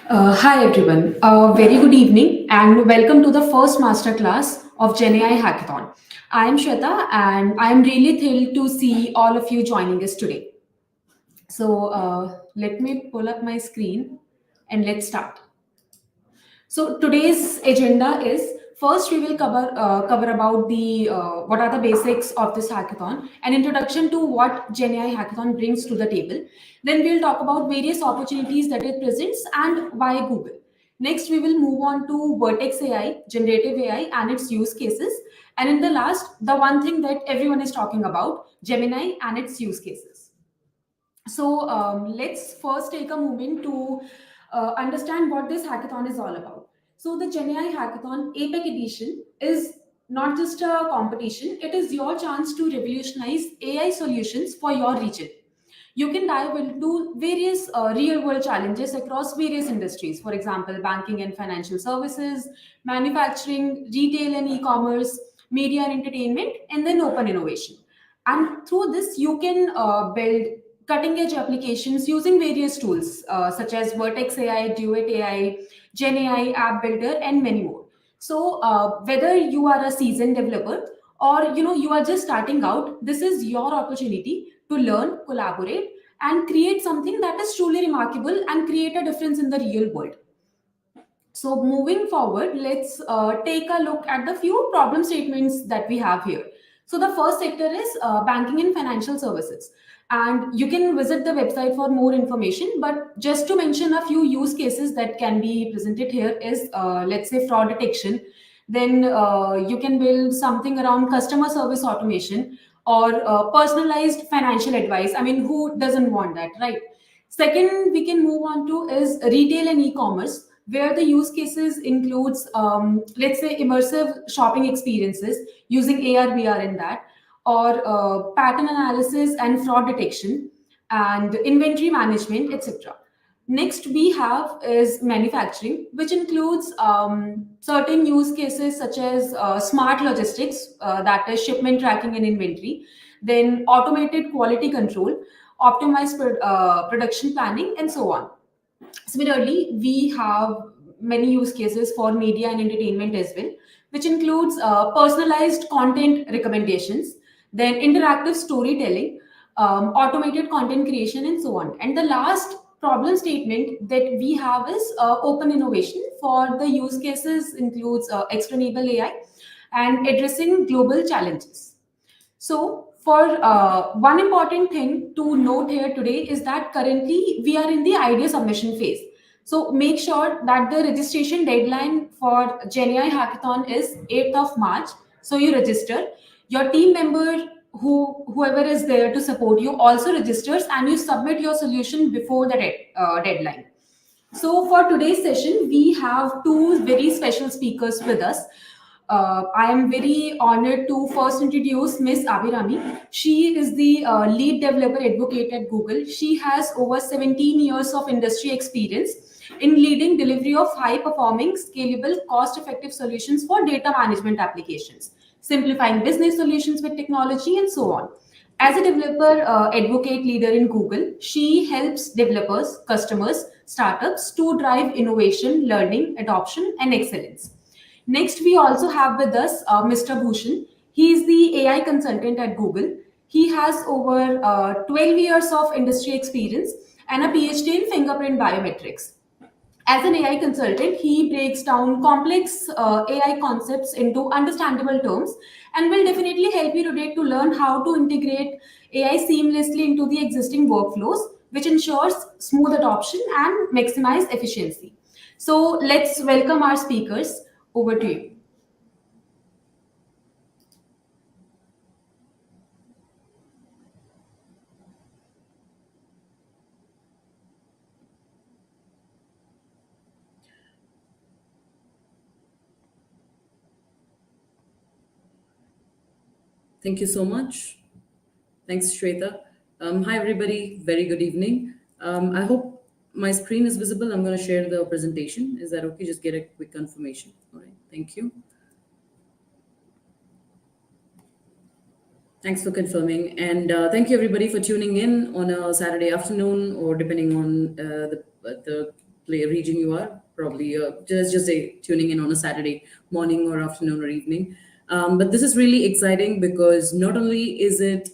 Hi everyone, very good evening and welcome to the first masterclass of GenAI Hackathon. I am Shweta and I am really thrilled to see all of you joining us today. So let me pull up my screen and let's start. So today's agenda is first we will cover about the what are the basics of this hackathon, an introduction to what GenAI hackathon brings to the table. Then we'll talk about various opportunities that it presents and why Google. Next, we will move on to Vertex AI, generative AI, and its use cases. And in the last, the one thing that everyone is talking about, Gemini and its use cases. So let's first take a moment to understand what this hackathon is all about. So the GenAI Hackathon APEC edition is not just a competition, it is your chance to revolutionize AI solutions for your region. You can dive into various real world challenges across various industries, for example, banking and financial services, manufacturing, retail and e commerce, media and entertainment, and then open innovation. And through this, you can build cutting edge applications using various tools such as Vertex AI, Duet AI, Gen AI, App Builder, and many more. So whether you are a seasoned developer or you are just starting out, this is your opportunity to learn, collaborate, and create something that is truly remarkable and create a difference in the real world. So moving forward, let's take a look at the few problem statements that we have here. So the first sector is banking and financial services. And you can visit the website for more information. But just to mention a few use cases that can be presented here is, let's say, fraud detection. Then you can build something around customer service automation or personalized financial advice. I mean, who doesn't want that, right? Second, we can move on to is retail and e-commerce, where the use cases includes, let's say, immersive shopping experiences using AR, VR in that, or pattern analysis and fraud detection, and inventory management, etc. Next, we have is manufacturing, which includes certain use cases such as smart logistics, that is shipment tracking and inventory, then automated quality control, optimized production planning, and so on. Similarly, we have many use cases for media and entertainment as well, which includes personalized content recommendations, then interactive storytelling, automated content creation, and so on. And the last problem statement that we have is open innovation. For the use cases includes explainable AI and addressing global challenges. So, for one important thing to note here today is that currently we are in the idea submission phase. So, make sure that the registration deadline for GenAI Hackathon is 8th of March. So, you register. Your team member, whoever is there to support you, also registers and you submit your solution before the deadline. So, for today's session, we have two very special speakers with us. I am very honored to first introduce Miss Abirami. She is the lead developer advocate at Google. She has over 17 years of industry experience in leading delivery of high performing, scalable, cost effective solutions for data management applications, simplifying business solutions with technology, and so on. As a developer advocate leader in Google, she helps developers, customers, startups to drive innovation, learning, adoption, and excellence. Next, we also have with us Mr. Bhushan. He is the AI consultant at Google. He has over 12 years of industry experience and a PhD in fingerprint biometrics. As an AI consultant, he breaks down complex AI concepts into understandable terms and will definitely help you today to learn how to integrate AI seamlessly into the existing workflows, which ensures smooth adoption and maximize efficiency. So let's welcome our speakers. Over to you. Thank you so much. Thanks, Shweta. Hi, everybody. Very good evening. I hope my screen is visible. I'm going to share the presentation. Is that okay? Just get a quick confirmation. All right. Thank you. Thanks for confirming. And thank you, everybody, for tuning in on a Saturday afternoon or depending on the region you are, probably just say tuning in on a Saturday morning or afternoon or evening. But this is really exciting because not only is it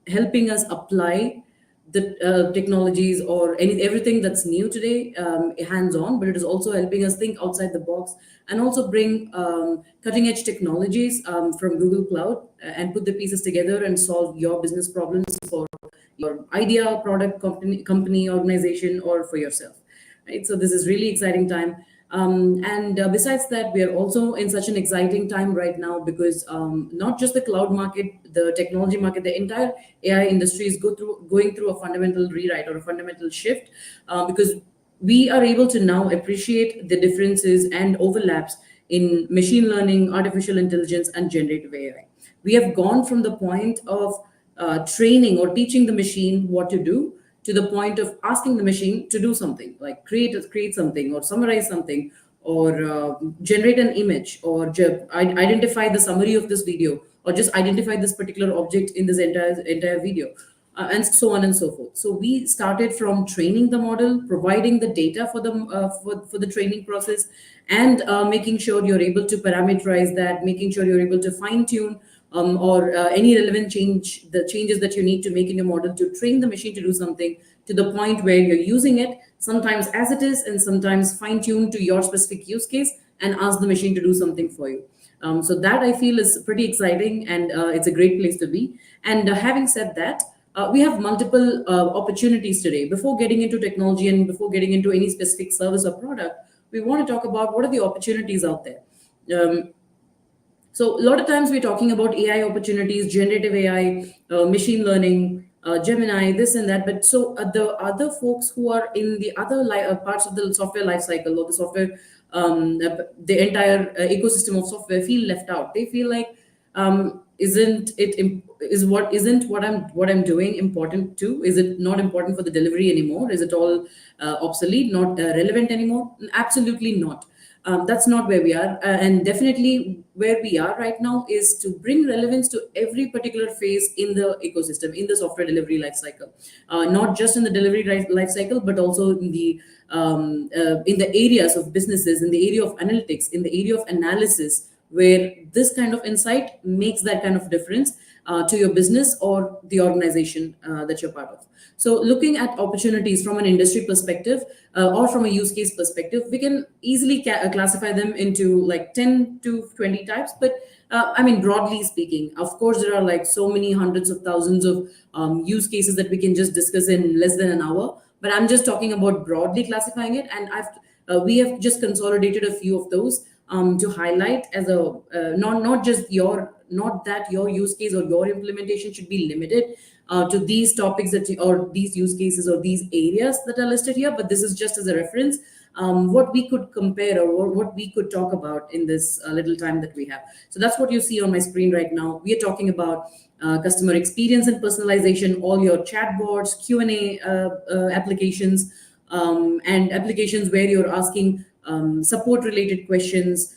helping us apply the technologies or everything that's new today hands on, but it is also helping us think outside the box and also bring cutting edge technologies from Google Cloud and put the pieces together and solve your business problems for your idea, product, company, organization, or for yourself. Right. So this is really exciting time. And besides that, we are also in such an exciting time right now because not just the cloud market, the technology market, the entire AI industry is going through a fundamental rewrite or a fundamental shift because we are able to now appreciate the differences and overlaps in machine learning, artificial intelligence, and generative AI. We have gone from the point of training or teaching the machine what to do to the point of asking the machine to do something like create something or summarize something or generate an image or identify the summary of this video or just identify this particular object in this entire video, and so on and so forth. So we started from training the model, providing the data for the for the training process, and making sure you're able to parameterize that, making sure you're able to fine tune or any relevant the changes that you need to make in your model to train the machine to do something to the point where you're using it, sometimes as it is, and sometimes fine tuned to your specific use case and ask the machine to do something for you. So that I feel is pretty exciting and it's a great place to be. And having said that, we have multiple opportunities today. Before getting into technology and before getting into any specific service or product, we want to talk about what are the opportunities out there. So a lot of times we're talking about AI opportunities, generative AI, machine learning, Gemini, this and that. But so the other folks who are in the other parts of the software lifecycle or the software, the entire ecosystem of software feel left out. They feel like isn't what I'm doing important too? Is it not important for the delivery anymore? Is it all obsolete, not relevant anymore? Absolutely not. That's not where we are. And definitely where we are right now is to bring relevance to every particular phase in the ecosystem, in the software delivery lifecycle, not just in the delivery lifecycle, but also in the areas of businesses, in the area of analytics, in the area of analysis, where this kind of insight makes that kind of difference to your business or the organization that you're part of. So looking at opportunities from an industry perspective or from a use case perspective, we can easily classify them into like 10 to 20 types. But I mean, broadly speaking, of course, there are like so many hundreds of thousands of use cases that we can just discuss in less than an hour. But I'm just talking about broadly classifying it. And we have just consolidated a few of those to highlight as a not that your use case or your implementation should be limited to these topics or these use cases or these areas that are listed here, but this is just as a reference what we could compare or what we could talk about in this little time that we have. So that's what you see on my screen right now. We are talking about customer experience and personalization, all your chatbots, Q&A applications, and applications where you're asking support related questions,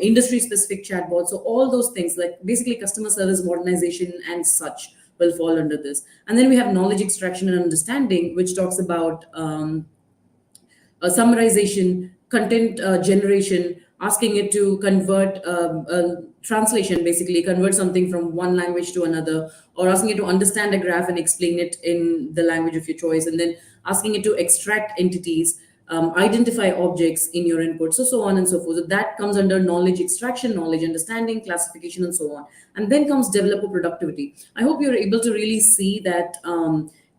industry specific chatbots. So all those things like basically customer service modernization and such will fall under this. And then we have knowledge extraction and understanding, which talks about summarization, content generation, asking it to convert translation, basically convert something from one language to another, or asking it to understand a graph and explain it in the language of your choice, and then asking it to extract entities, identify objects in your input, so on and so forth. So that comes under knowledge extraction, knowledge understanding, classification, and so on. And then comes developer productivity. I hope you're able to really see that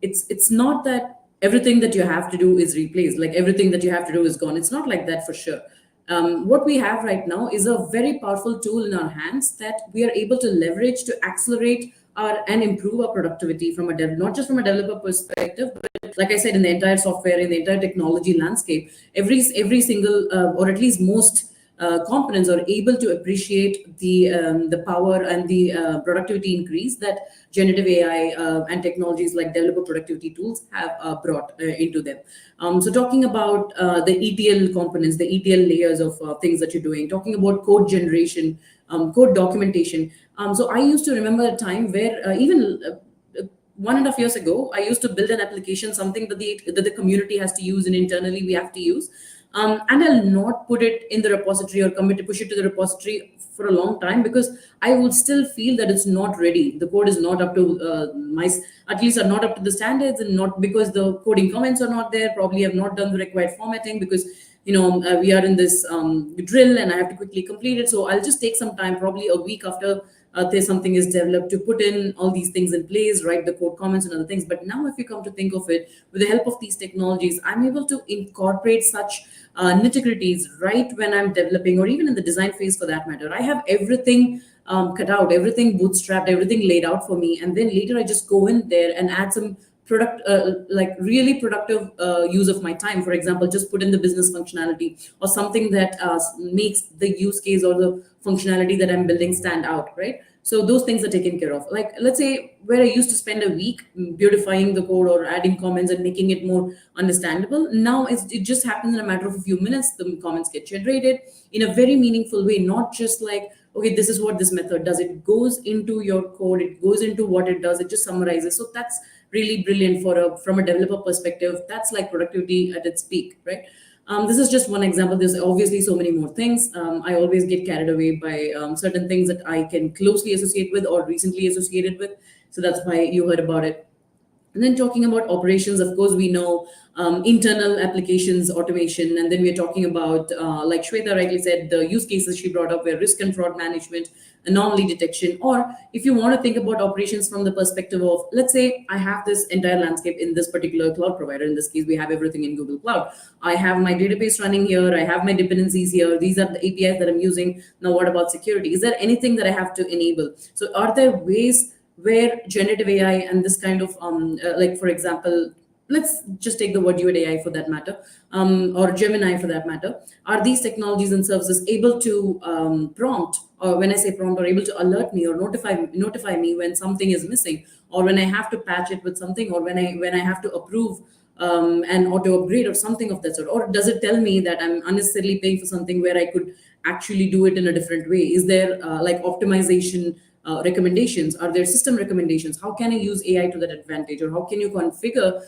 it's not that everything that you have to do is replaced, like everything that you have to do is gone. It's not like that for sure. What we have right now is a very powerful tool in our hands that we are able to leverage to accelerate and improve our productivity from not just from a developer perspective, but like I said, in the entire software, in the entire technology landscape, every single or at least most components are able to appreciate the power and the productivity increase that generative AI and technologies like developer productivity tools have brought into them. So talking about the ETL components, the ETL layers of things that you're doing, talking about code generation, code documentation. So I used to remember a time where even 1.5 years ago, I used to build an application, something that the community has to use and internally we have to use. And I'll not put it in the repository or commit to push it to the repository for a long time, because I would still feel that it's not ready. The code is not up to at least are not up to the standards, and not because the coding comments are not there. Probably have not done the required formatting, because we are in this drill and I have to quickly complete it. So I'll just take some time, probably a week after there's something is developed, to put in all these things in place, write the code comments and other things. But now, if you come to think of it, with the help of these technologies, I'm able to incorporate such nitty-gritties right when I'm developing, or even in the design phase for that matter. I have everything cut out, everything bootstrapped, everything laid out for me, and then later I just go in there and add some like really productive use of my time. For example, just put in the business functionality, or something that makes the use case or the functionality that I'm building stand out, right? So those things are taken care of. Like, let's say, where I used to spend a week beautifying the code or adding comments and making it more understandable, now it just happens in a matter of a few minutes. The comments get generated in a very meaningful way, not just like, okay, this is what this method does. It goes into your code, it goes into what it does, it just summarizes. So that's really brilliant from a developer perspective. That's like productivity at its peak, right? This is just one example. There's obviously so many more things. I always get carried away by certain things that I can closely associate with or recently associated with. So that's why you heard about it. And then talking about operations, of course, we know internal applications automation. And then we're talking about, like Shweta rightly said, the use cases she brought up were risk and fraud management, anomaly detection. Or if you want to think about operations from the perspective of, let's say, I have this entire landscape in this particular cloud provider. In this case, we have everything in Google Cloud. I have my database running here. I have my dependencies here. These are the APIs that I'm using. Now, what about security? Is there anything that I have to enable? So are there ways where generative AI and this kind of like, for example, let's just take the word AI for that matter, or Gemini for that matter, are these technologies and services able to prompt, or when I say prompt, or able to alert me or notify me when something is missing, or when I have to patch it with something, or when I have to approve an auto upgrade or something of that sort? Or does it tell me that I'm unnecessarily paying for something where I could actually do it in a different way? Is there like optimization recommendations? Are there system recommendations? How can I use AI to that advantage, or how can you configure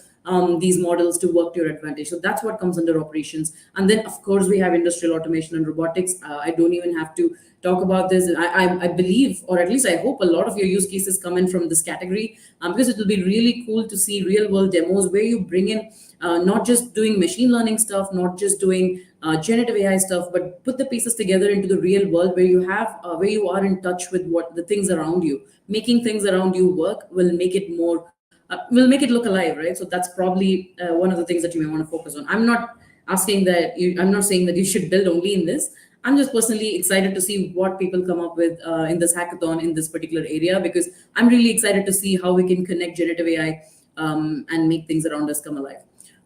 these models to work to your advantage? So that's what comes under operations. And then, of course, we have industrial automation and robotics. I don't even have to talk about this. I believe, or at least I hope, a lot of your use cases come in from this category, because it will be really cool to see real world demos where you bring in not just doing machine learning stuff, not just doing generative AI stuff, but put the pieces together into the real world where you are in touch with what the things around you. Making things around you work will make it look alive, right? So that's probably one of the things that you may want to focus on. I'm not saying that you should build only in this. I'm just personally excited to see what people come up with in this hackathon in this particular area, because I'm really excited to see how we can connect generative AI and make things around us come alive.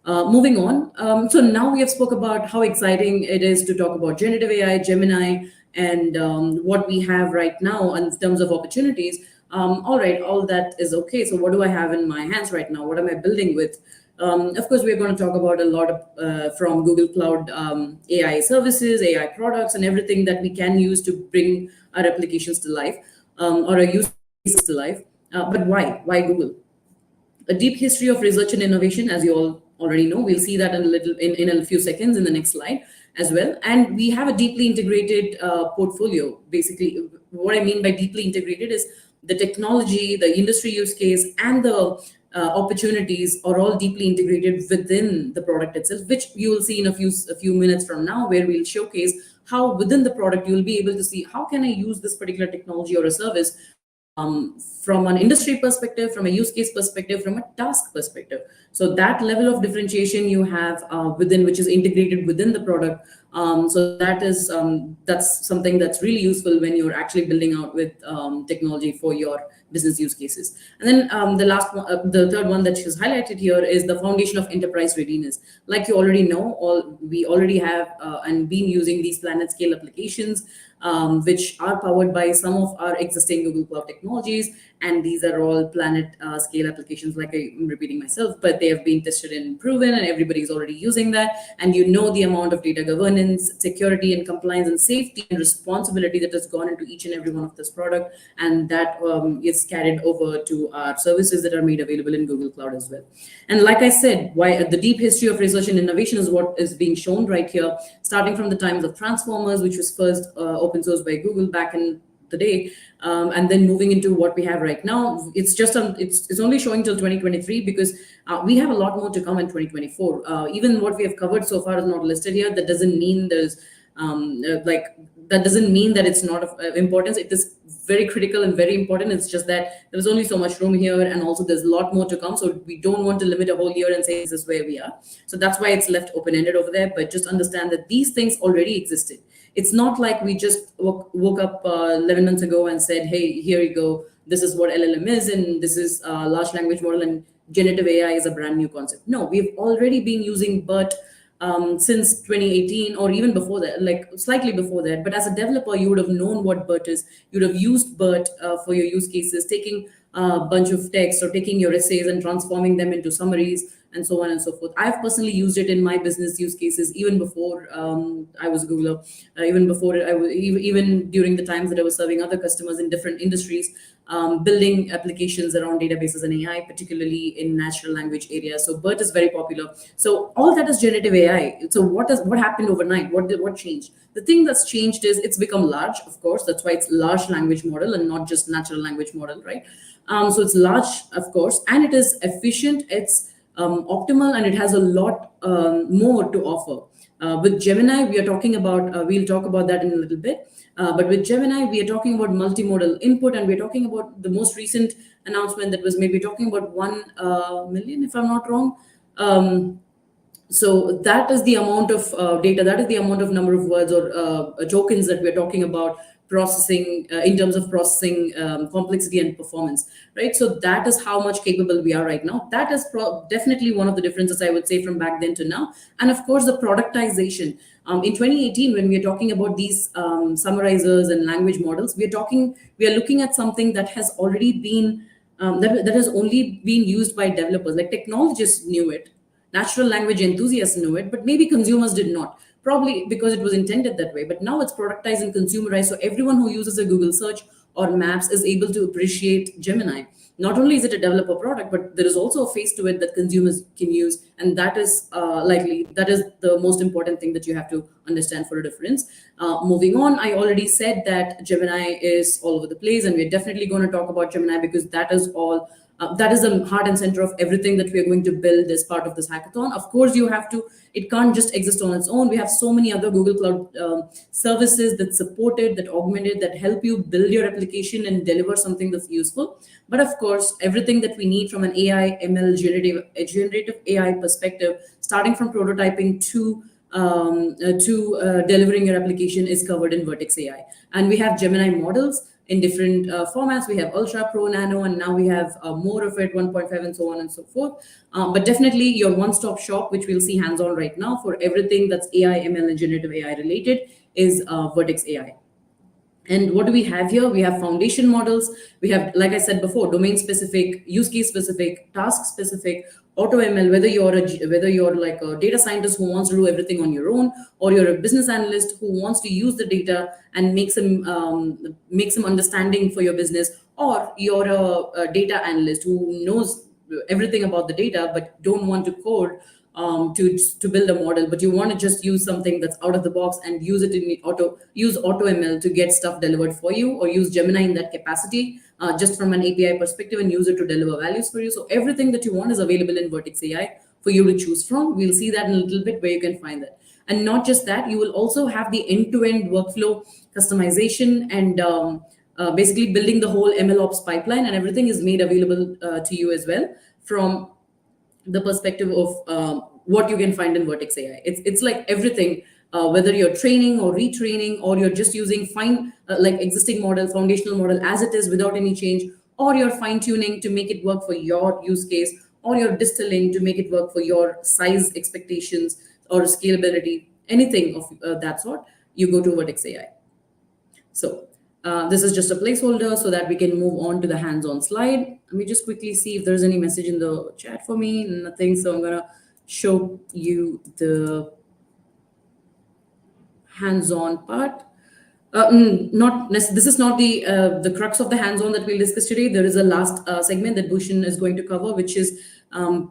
Moving on. So now we have spoke about how exciting it is to talk about generative AI, Gemini, and what we have right now in terms of opportunities. All right, all that is okay. So what do I have in my hands right now? What am I building with? Of course, we're going to talk about a lot of from Google Cloud AI services, AI products, and everything that we can use to bring our applications to life, or our use cases to life. But why? Why Google? A deep history of research and innovation, as you all already know. We'll see that in a few seconds in the next slide as well. And we have a deeply integrated portfolio. Basically, what I mean by deeply integrated is the technology, the industry use case, and the opportunities are all deeply integrated within the product itself, which you will see in a few minutes from now, where we'll showcase how within the product you'll be able to see how can I use this particular technology or a service from an industry perspective, from a use case perspective, from a task perspective. So that level of differentiation you have within, which is integrated within the product. So that's something that's really useful when you're actually building out with technology for your business use cases. And then the third one that is highlighted here is the foundation of enterprise readiness. Like you already know, we already have and been using these planet scale applications, which are powered by some of our existing Google Cloud technologies. And these are all planet scale applications, like I'm repeating myself, but they have been tested and proven, and everybody's already using that. And you know the amount of data governance governance, security and compliance and safety and responsibility that has gone into each and every one of this product, and that is carried over to our services that are made available in Google Cloud as well. And like I said, why the deep history of research and innovation is what is being shown right here, starting from the times of transformers, which was first open sourced by Google back in the day, and then moving into what we have right now. It's just it's only showing till 2023 because we have a lot more to come in 2024. Even what we have covered so far is not listed here. That doesn't mean there's like that doesn't mean that it's not of importance. It is very critical and very important. It's just that there's only so much room here, and also there's a lot more to come. So we don't want to limit a whole year and say this is where we are. So that's why it's left open-ended over there. But just understand that these things already existed. It's not like we just woke up 11 months ago and said, hey, here you go. This is what LLM is, and this is a large language model, and generative AI is a brand new concept. No, we've already been using BERT since 2018 or even before that, like slightly before that. But as a developer, you would have known what BERT is. You would have used BERT for your use cases, taking a bunch of text or taking your essays and transforming them into summaries and so on and so forth. I've personally used it in my business use cases even before I was a Googler, even before even during the times that I was serving other customers in different industries, building applications around databases and AI, particularly in natural language areas. So BERT is very popular. So all that is generative AI. So what happened overnight? What changed? The thing that's changed is it's become large, of course. That's why it's large language model and not just natural language model, right? So it's large, of course, and it is efficient. It's optimal, and it has a lot more to offer. With Gemini, we are talking about, we'll talk about that in a little bit. But with Gemini, we are talking about multimodal input, and we're talking about the most recent announcement that was made. We're talking about 1 million, if I'm not wrong. So that is the amount of data, that is the amount of number of words or tokens that we're talking about processing in terms of processing complexity and performance, right? So that is how much capable we are right now. That is definitely one of the differences, I would say, from back then to now. And of course, the productization. In 2018, when we are talking about these summarizers and language models, we are looking at something that has already been that has only been used by developers. Like technologists knew it, natural language enthusiasts knew it, but maybe consumers did not, probably because it was intended that way. But now it's productized and consumerized, so everyone who uses a Google search or maps is able to appreciate Gemini. Not only is it a developer product, but there is also a face to it that consumers can use, and that is that is the most important thing that you have to understand for a difference. Moving on, I already said that Gemini is all over the place, and we're definitely going to talk about Gemini because that is all that is the heart and center of everything that we are going to build as part of this hackathon. Of course, it can't just exist on its own. We have so many other Google Cloud services that support it, that augment it, that help you build your application and deliver something that's useful. But of course, everything that we need from an AI, ML, generative AI perspective, starting from prototyping to delivering your application, is covered in Vertex AI. And we have Gemini models in different formats. We have Ultra, Pro, Nano, and now we have more of it, 1.5 and so on and so forth. But definitely your one-stop shop, which we'll see hands-on right now for everything that's AI, ML, and generative AI related, is Vertex AI. And what do we have here? We have foundation models. We have, like I said before, domain specific, use case specific, task specific, auto ML, whether you're like a data scientist who wants to do everything on your own, or you're a business analyst who wants to use the data and make some understanding for your business, or you're a data analyst who knows everything about the data but don't want to code to build a model, but you want to just use something that's out of the box and use it in auto ML to get stuff delivered for you, or use Gemini in that capacity, just from an API perspective, and use it to deliver values for you. So everything that you want is available in Vertex AI for you to choose from. We'll see that in a little bit where you can find that. And not just that, you will also have the end-to-end workflow customization and basically building the whole MLOps pipeline, and everything is made available to you as well from the perspective of what you can find in Vertex AI. It's like everything, whether you're training or retraining, or you're just using like existing model, foundational model as it is without any change, or you're fine tuning to make it work for your use case, or you're distilling to make it work for your size expectations or scalability, anything of that sort, you go to Vertex AI. So this is just a placeholder so that we can move on to the hands-on slide. Let me just quickly see if there's any message in the chat for me. Nothing. So I'm going to show you the hands-on part. This is not the crux of the hands-on that we'll discuss today. There is a last segment that Bhushan is going to cover, which is where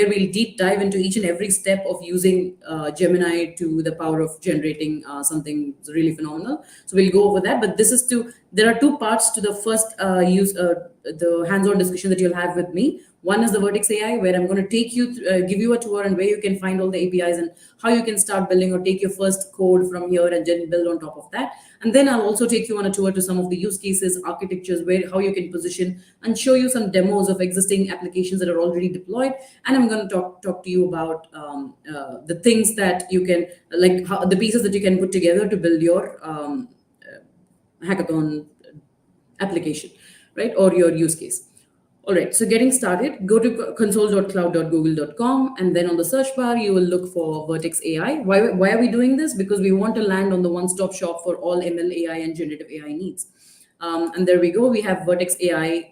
we'll deep dive into each and every step of using Gemini to the power of generating something really phenomenal. So we'll go over that. But this is to there are two parts to the first use the hands-on discussion that you'll have with me. One is the Vertex AI, where I'm going to give you a tour and where you can find all the APIs and how you can start building or take your first code from here and then build on top of that. And then I'll also take you on a tour to some of the use cases, architectures, where how you can position and show you some demos of existing applications that are already deployed. And I'm going to talk to you about the things that you can the pieces that you can put together to build your hackathon application, right, or your use case. All right, so getting started, go to console.cloud.google.com, and then on the search bar, you will look for Vertex AI. Why are we doing this? Because we want to land on the one-stop shop for all ML AI and generative AI needs. And there we go. We have Vertex AI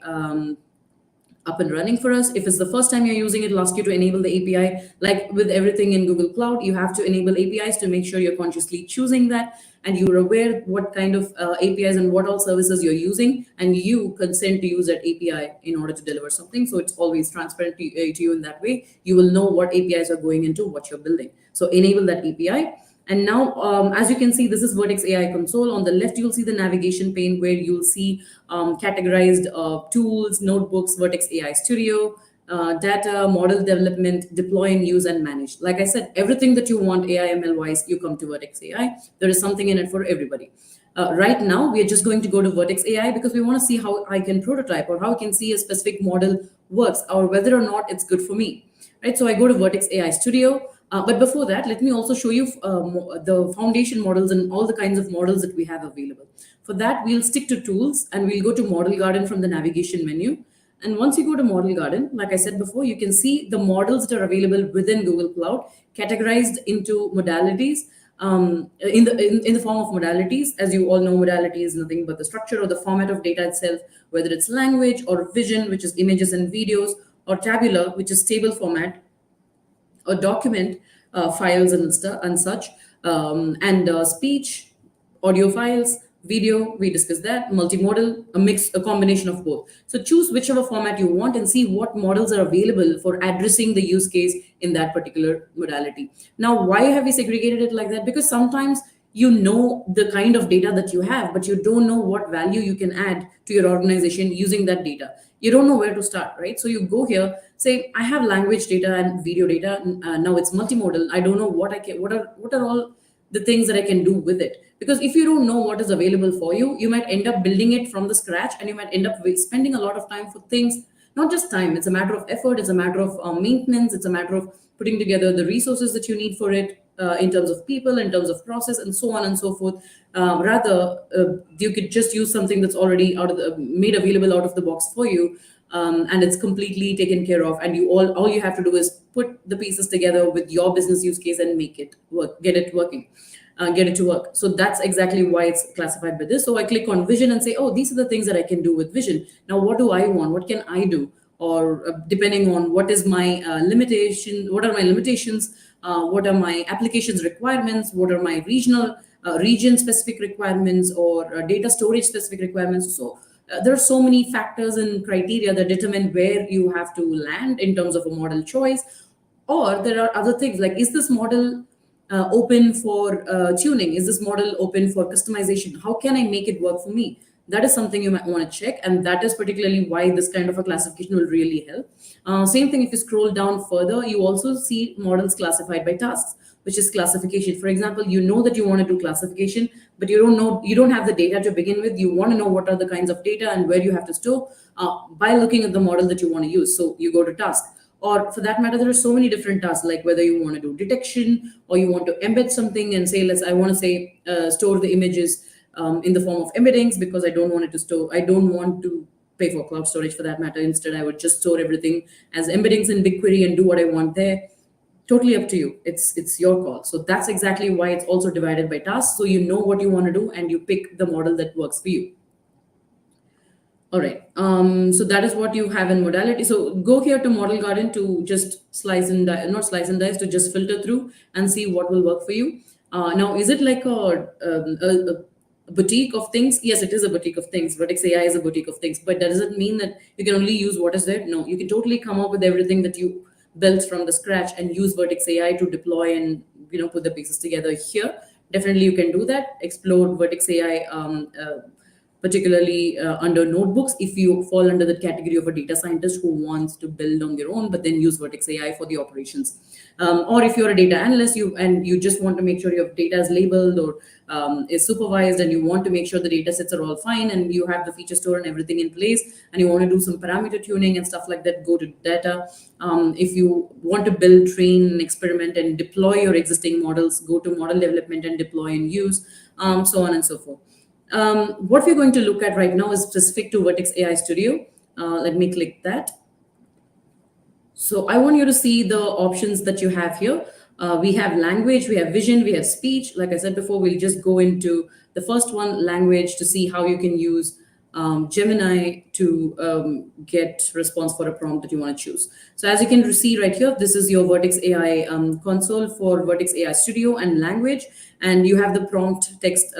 up and running for us. If it's the first time you're using it, it'll ask you to enable the API. Like with everything in Google Cloud, you have to enable APIs to make sure you're consciously choosing that and you're aware what kind of APIs and what all services you're using, and you consent to use that API in order to deliver something. So it's always transparent to you in that way. You will know what APIs are going into what you're building. So enable that API. And now, as you can see, this is Vertex AI console. On the left, you'll see the navigation pane where you'll see categorized tools, notebooks, Vertex AI Studio, data, model development, deploy and use and manage. Like I said, everything that you want AI ML wise, you come to Vertex AI. There is something in it for everybody. Right now, we are just going to go to Vertex AI because we want to see how I can prototype or how I can see a specific model works or whether or not it's good for me. Right, so I go to Vertex AI Studio. But before that, let me also show you the foundation models and all the kinds of models that we have available. For that, we'll stick to tools and we'll go to Model Garden from the navigation menu. And once you go to Model Garden, like I said before, you can see the models that are available within Google Cloud, categorized into modalities, in the form of modalities. As you all know, modality is nothing but the structure or the format of data itself, whether it's language or vision, which is images and videos, or tabular, which is table format, or document files and such, and speech, audio files, video, we discussed that, multimodal, a combination of both. So choose whichever format you want and see what models are available for addressing the use case in that particular modality. Now, why have we segregated it like that? Because sometimes you know the kind of data that you have, but you don't know what value you can add to your organization using that data. You don't know where to start, right? So you go here, say, I have language data and video data. Now it's multimodal. I don't know what are all the things that I can do with it. Because if you don't know what is available for you, you might end up building it from the scratch and you might end up spending a lot of time for things. Not just time, it's a matter of effort, it's a matter of maintenance, it's a matter of putting together the resources that you need for it, in terms of people, in terms of process, and so on and so forth. You could just use something that's already made available out of the box for you, and it's completely taken care of. And all you have to do is put the pieces together with your business use case and make it work, get it working. Get it to work. So that's exactly why it's classified by this. So I click on vision and say, oh, these are the things that I can do with vision. Now, what do I want? What can I do? Or depending on what is my limitation, what are my limitations? What are my applications requirements? What are my region specific requirements or data storage specific requirements? So there are so many factors and criteria that determine where you have to land in terms of a model choice. Or there are other things like, is this model open for tuning? Is this model open for customization? How can I make it work for me? That is something you might want to check, and that is particularly why this kind of a classification will really help. Same thing, if you scroll down further, you also see models classified by tasks, which is classification. For example, you know that you want to do classification, but you don't have the data to begin with. You want to know what are the kinds of data and where you have to store by looking at the model that you want to use. So you go to task. Or for that matter, there are so many different tasks, like whether you want to do detection or you want to embed something and say, I want to say store the images in the form of embeddings, because I don't want to pay for cloud storage for that matter. Instead, I would just store everything as embeddings in BigQuery and do what I want there. Totally up to you. It's your call. So that's exactly why it's also divided by tasks. So you know what you want to do and you pick the model that works for you. All right. So that is what you have in modality. So go here to Model Garden to just not slice and dice, to just filter through and see what will work for you. Now, is it like a boutique of things? Yes, it is a boutique of things. Vertex AI is a boutique of things, but does it mean that you can only use what is there? No, you can totally come up with everything that you built from the scratch and use Vertex AI to deploy and put the pieces together here. Definitely, you can do that. Explore Vertex AI. Particularly under notebooks, if you fall under the category of a data scientist who wants to build on their own, but then use Vertex AI for the operations. Or if you're a data analyst, you just want to make sure your data is labeled or is supervised, and you want to make sure the data sets are all fine, and you have the feature store and everything in place, and you want to do some parameter tuning and stuff like that, go to data. If you want to build, train, experiment, and deploy your existing models, go to model development and deploy and use, so on and so forth. What we're going to look at right now is specific to Vertex AI Studio. Let me click that. So I want you to see the options that you have here. We have language, we have vision, we have speech. Like I said before, we'll just go into the first one, language, to see how you can use Gemini to get response for a prompt that you want to choose. So as you can see right here, this is your Vertex AI console for Vertex AI Studio and language. And you have the prompt text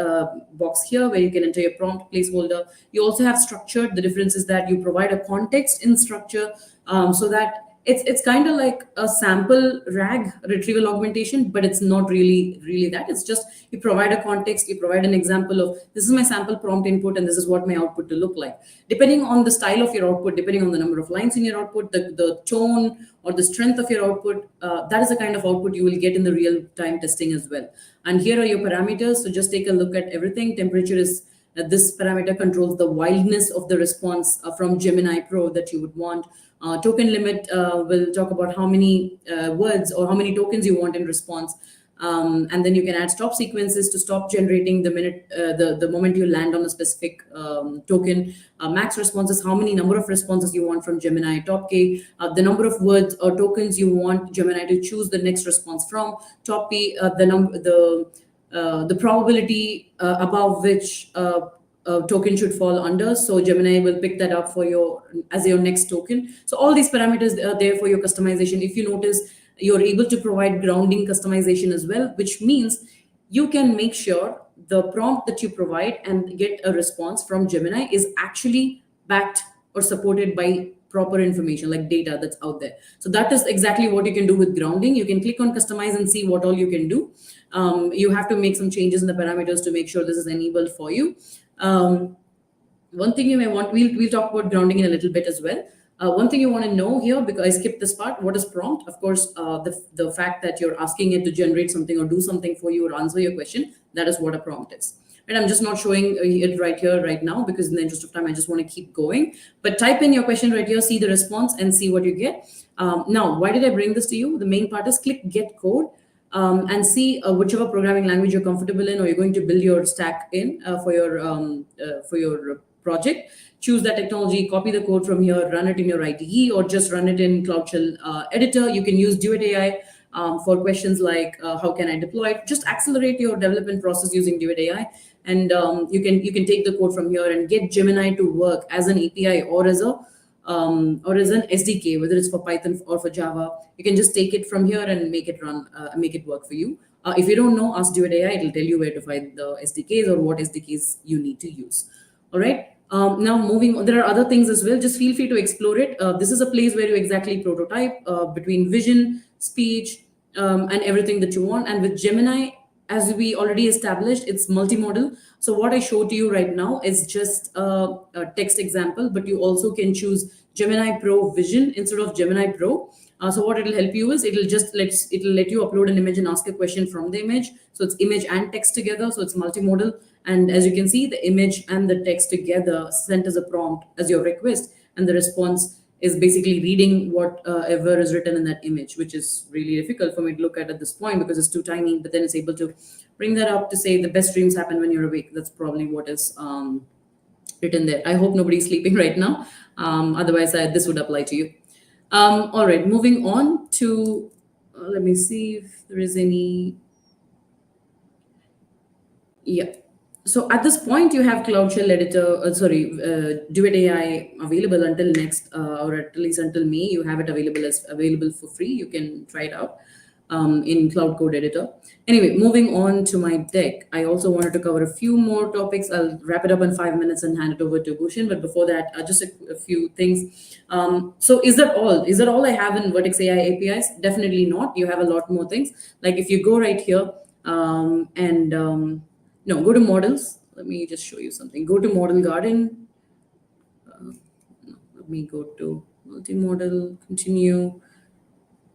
box here where you can enter your prompt placeholder. You also have structured. The difference is that you provide a context in structure, so that it's kind of like a sample RAG, retrieval augmentation, but it's not really that. It's just you provide a context, you provide an example of this is my sample prompt input and this is what my output to look like. Depending on the style of your output, depending on the number of lines in your output, the tone or the strength of your output, that is the kind of output you will get in the real time testing as well. And here are your parameters. So just take a look at everything. Temperature is this parameter controls the wildness of the response from Gemini Pro that you would want. Token limit will talk about how many words or how many tokens you want in response. And then you can add stop sequences to stop generating the moment you land on a specific token. Max responses, how many number of responses you want from Gemini. Top K, the number of words or tokens you want Gemini to choose the next response from. Top P, the probability above which token should fall under. So Gemini will pick that up for your next token. So all these parameters are there for your customization. If you notice, you're able to provide grounding customization as well, which means you can make sure the prompt that you provide and get a response from Gemini is actually backed or supported by proper information like data that's out there. So that is exactly what you can do with grounding. You can click on customize and see what all you can do. You have to make some changes in the parameters to make sure this is enabled for you. One thing you may want, we'll talk about grounding in a little bit as well. One thing you want to know here, because I skipped this part, what is prompt? Of course, the fact that you're asking it to generate something or do something for you or answer your question, that is what a prompt is. And I'm just not showing it right here, right now, because in the interest of time, I just want to keep going. But type in your question right here, see the response and see what you get. Now, why did I bring this to you? The main part is click get code. And see whichever programming language you're comfortable in or you're going to build your stack in for your project. Choose that technology, copy the code from here, run it in your IDE or just run it in Cloud Shell editor. You can use Duet AI for questions like how can I deploy it? Just accelerate your development process using Duet AI, and you can take the code from here and get Gemini to work as an API or as an SDK, whether it's for Python or for Java. You can just take it from here and make it run, make it work for you. If you don't know, ask Duet AI. It'll tell you where to find the SDKs or what SDKs you need to use. All right. Now moving on, there are other things as well. Just feel free to explore it. This is a place where you exactly prototype between vision, speech, and everything that you want. And with Gemini, as we already established, it's multimodal. So what I showed to you right now is just a text example, but you also can choose Gemini Pro Vision instead of Gemini Pro. So what it'll help you is it'll let you upload an image and ask a question from the image. So it's image and text together. So it's multimodal. And as you can see, the image and the text together sent as a prompt as your request, and the response is basically reading whatever is written in that image, which is really difficult for me to look at this point because it's too tiny. But then it's able to bring that up to say the best dreams happen when you're awake. That's probably what is written there. I hope nobody's sleeping right now. Otherwise, this would apply to you. All right, moving on to, let me see if there is any. Yeah. So at this point, you have Cloud Shell Editor, Duet AI available until next, or at least until May. You have it available for free. You can try it out. in Cloud Code Editor. Anyway, moving on to my deck, I also wanted to cover a few more topics. I'll wrap it up in 5 minutes and hand it over to Bhushan. But before that, just a few things. So is that all? Is that all I have in Vertex AI APIs? Definitely not. You have a lot more things. Like if you go right here and no, go to models. Let me just show you something. Go to Model Garden. Let me go to multi-model, continue.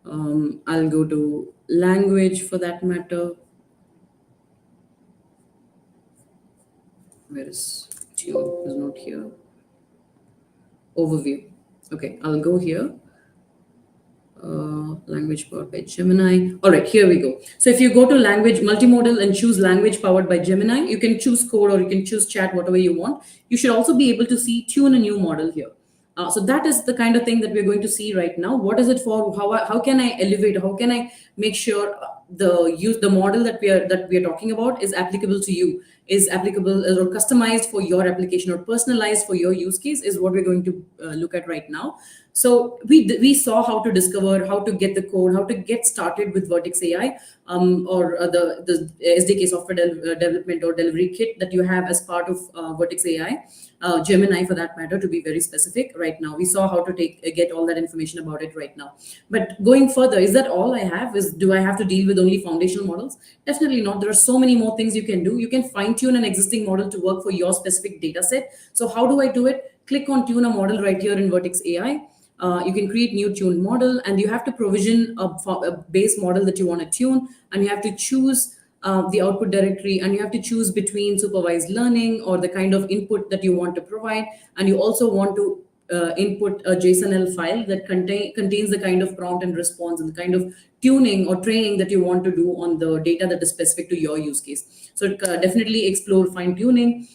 I'll go to language for that matter. Where is tune? Is not here. Overview. Okay, I'll go here. Language powered by Gemini. All right, here we go. So if you go to language multimodal and choose language powered by Gemini, you can choose code or you can choose chat, whatever you want. You should also be able to see tune a new model here. So that is the kind of thing that we're going to see right now. What is it for? How can I elevate? How can I make sure the model that we are talking about is applicable to you, is applicable or customized for your application or personalized for your use case, is what we're going to look at right now. So we saw how to discover, how to get the code, how to get started with Vertex AI, or the SDK software development or delivery kit that you have as part of Vertex AI, Gemini for that matter, to be very specific. Right now, we saw how to get all that information about it right now. But going further, is that all I have? Do I have to deal with only foundational models? Definitely not. There are so many more things you can do. You can fine tune an existing model to work for your specific data set. So how do I do it? Click on tune a model right here in Vertex AI. You can create new tuned model, and you have to provision a base model that you want to tune, and you have to choose the output directory, and you have to choose between supervised learning or the kind of input that you want to provide, and you also want to input a JSON-L file that contains the kind of prompt and response and the kind of tuning or training that you want to do on the data that is specific to your use case. So definitely explore fine tuning.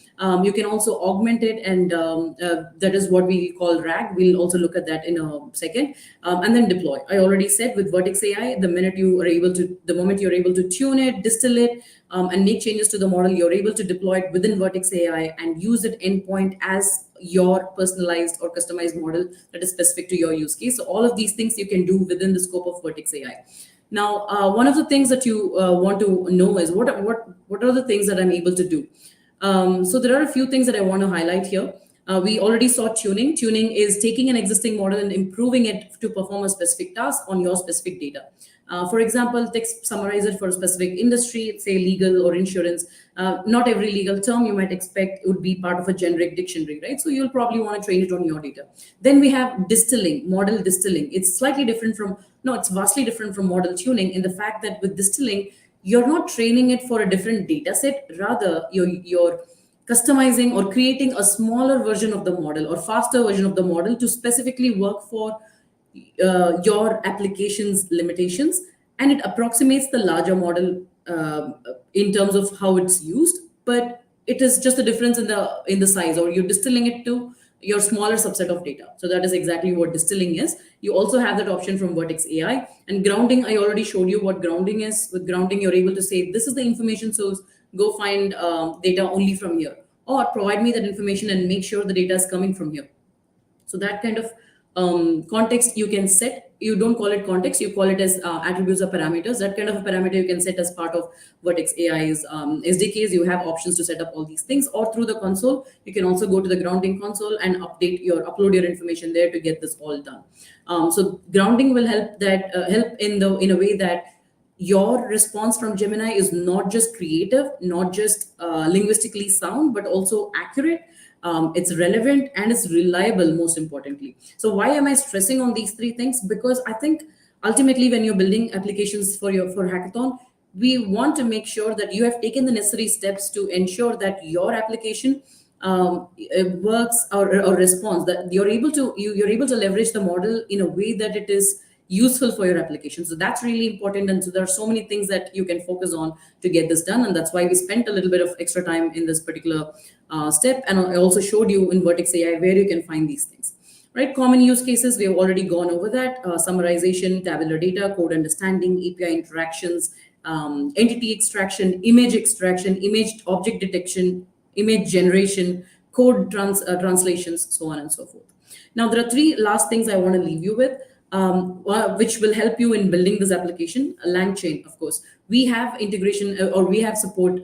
You can also augment it, and that is what we call RAG. We'll also look at that in a second. And then deploy. I already said with Vertex AI, the moment you're able to tune it, distill it, and make changes to the model, you're able to deploy it within Vertex AI and use it endpoint as your personalized or customized model that is specific to your use case. So all of these things you can do within the scope of Vertex AI. Now, one of the things that you want to know is what are the things that I'm able to do. So there are a few things that I want to highlight here. We already saw tuning. Tuning is taking an existing model and improving it to perform a specific task on your specific data. For example, text summarize it for a specific industry, say legal or insurance. Not every legal term you might expect would be part of a generic dictionary, right? So you'll probably want to train it on your data. Then we have distilling, model distilling. It's slightly different from, no, it's vastly different from model tuning in the fact that with distilling, you're not training it for a different data set. Rather, you're customizing or creating a smaller version of the model or faster version of the model to specifically work for your application's limitations, and it approximates the larger model in terms of how it's used, but it is just a difference in the size, or you're distilling it to your smaller subset of data. So that is exactly what distilling is. You also have that option from Vertex AI. And grounding, I already showed you what grounding is. With grounding, you're able to say, this is the information source, go find data only from here, or provide me that information and make sure the data is coming from here. So that kind of context you can set. You don't call it context, you call it as attributes or parameters. That kind of a parameter you can set as part of Vertex AI's SDKs. You have options to set up all these things, or through the console, you can also go to the grounding console and upload your information there to get this all done. So grounding will help in a way that your response from Gemini is not just creative, not just linguistically sound, but also accurate. It's relevant and it's reliable, most importantly. So why am I stressing on these three things? Because I think ultimately when you're building applications for hackathon, we want to make sure that you have taken the necessary steps to ensure that your application it works or responds, that you're able to leverage the model in a way that it is useful for your application. So that's really important. And so there are so many things that you can focus on to get this done. And that's why we spent a little bit of extra time in this particular step. And I also showed you in Vertex AI where you can find these things. Right, common use cases, we have already gone over that. Summarization, tabular data, code understanding, API interactions, entity extraction, image object detection, image generation, code translations, so on and so forth. Now, there are three last things I want to leave you with. which will help you in building this application. LangChain, of course, we have integration or we have support.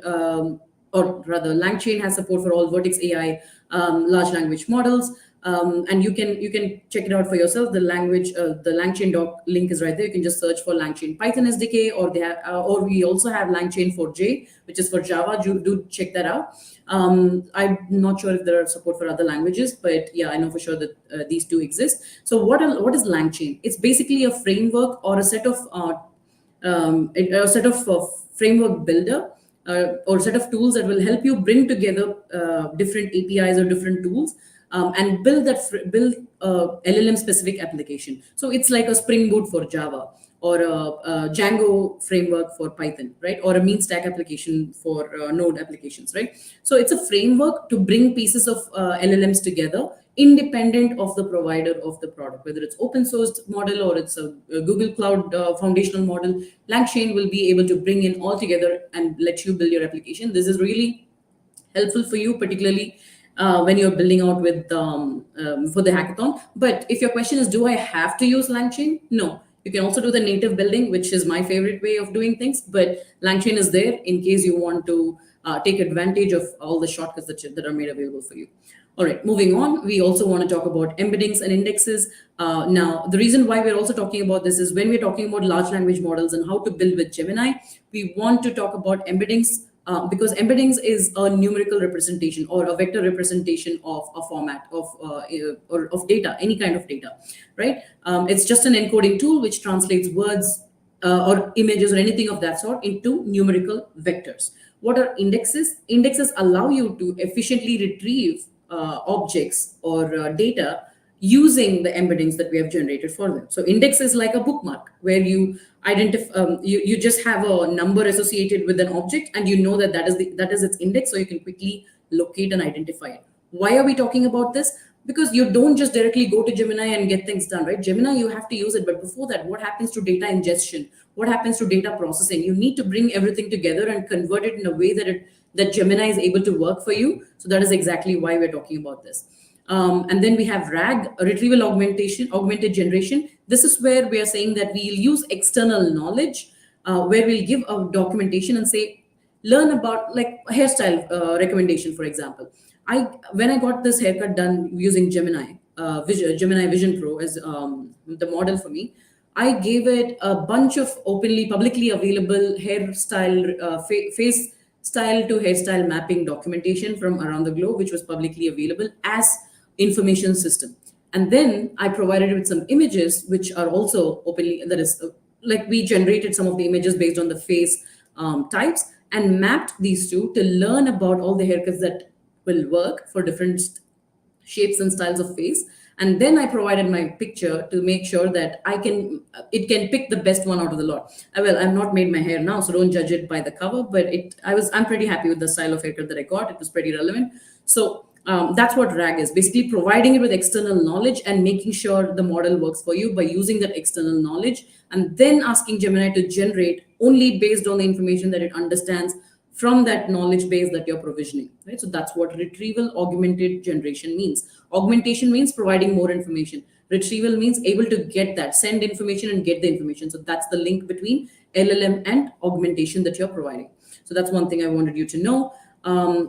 Or rather, LangChain has support for all Vertex AI large language models, and you can check it out for yourself. The LangChain doc link is right there. You can just search for LangChain Python SDK, or they have, or we also have LangChain for J, which is for Java. Do check that out. I'm not sure if there are support for other languages, but yeah, I know for sure that these two exist. So what is LangChain? It's basically a framework or a set of framework builder, or set of tools that will help you bring together different APIs or different tools, and build LLM specific application. So it's like a Spring Boot for Java, or a Django framework for Python, right? Or a mean stack application for Node applications, right? So it's a framework to bring pieces of LLMs together, independent of the provider of the product, whether it's open source model or it's a Google Cloud foundational model. LangChain will be able to bring in all together and let you build your application. This is really helpful for you, particularly when you're building out with for the hackathon. But if your question is, do I have to use LangChain? No. You can also do the native building, which is my favorite way of doing things. But LangChain is there in case you want to take advantage of all the shortcuts that are made available for you. All right, moving on, we also want to talk about embeddings and indexes. Now, the reason why we're also talking about this is when we're talking about large language models and how to build with Gemini, we want to talk about embeddings, because embeddings is a numerical representation or a vector representation of a format or of data, any kind of data, right? It's just an encoding tool which translates words or images or anything of that sort into numerical vectors. What are indexes? Indexes allow you to efficiently retrieve objects or data using the embeddings that we have generated for them. So index is like a bookmark where you identify, you just have a number associated with an object, and you know that is its index, so you can quickly locate and identify it. Why are we talking about this? Because you don't just directly go to Gemini and get things done, right? Gemini, you have to use it, but before that, what happens to data ingestion? What happens to data processing? You need to bring everything together and convert it in a way that Gemini is able to work for you. So that is exactly why we're talking about this. And then we have RAG, retrieval augmented generation. This is where we are saying that we'll use external knowledge, where we'll give a documentation and say, learn about like hairstyle recommendation, for example. When I got this haircut done using Gemini Vision Pro as the model for me, I gave it a bunch of publicly available hairstyle, face style to hairstyle mapping documentation from around the globe, which was publicly available as information system. And then I provided it with some images, which are also openly, that is, like we generated some of the images based on the face types and mapped these two to learn about all the haircuts that will work for different shapes and styles of face. And then I provided my picture to make sure that it can pick the best one out of the lot. Well, I've not made my hair now, so don't judge it by the cover, but I'm pretty happy with the style of haircut that I got. It was pretty relevant. So that's what RAG is, basically providing it with external knowledge and making sure the model works for you by using that external knowledge, and then asking Gemini to generate only based on the information that it understands from that knowledge base that you're provisioning, right? So that's what retrieval augmented generation means. Augmentation means providing more information. Retrieval means able to get that, send information and get the information. So that's the link between LLM and augmentation that you're providing. So that's one thing I wanted you to know.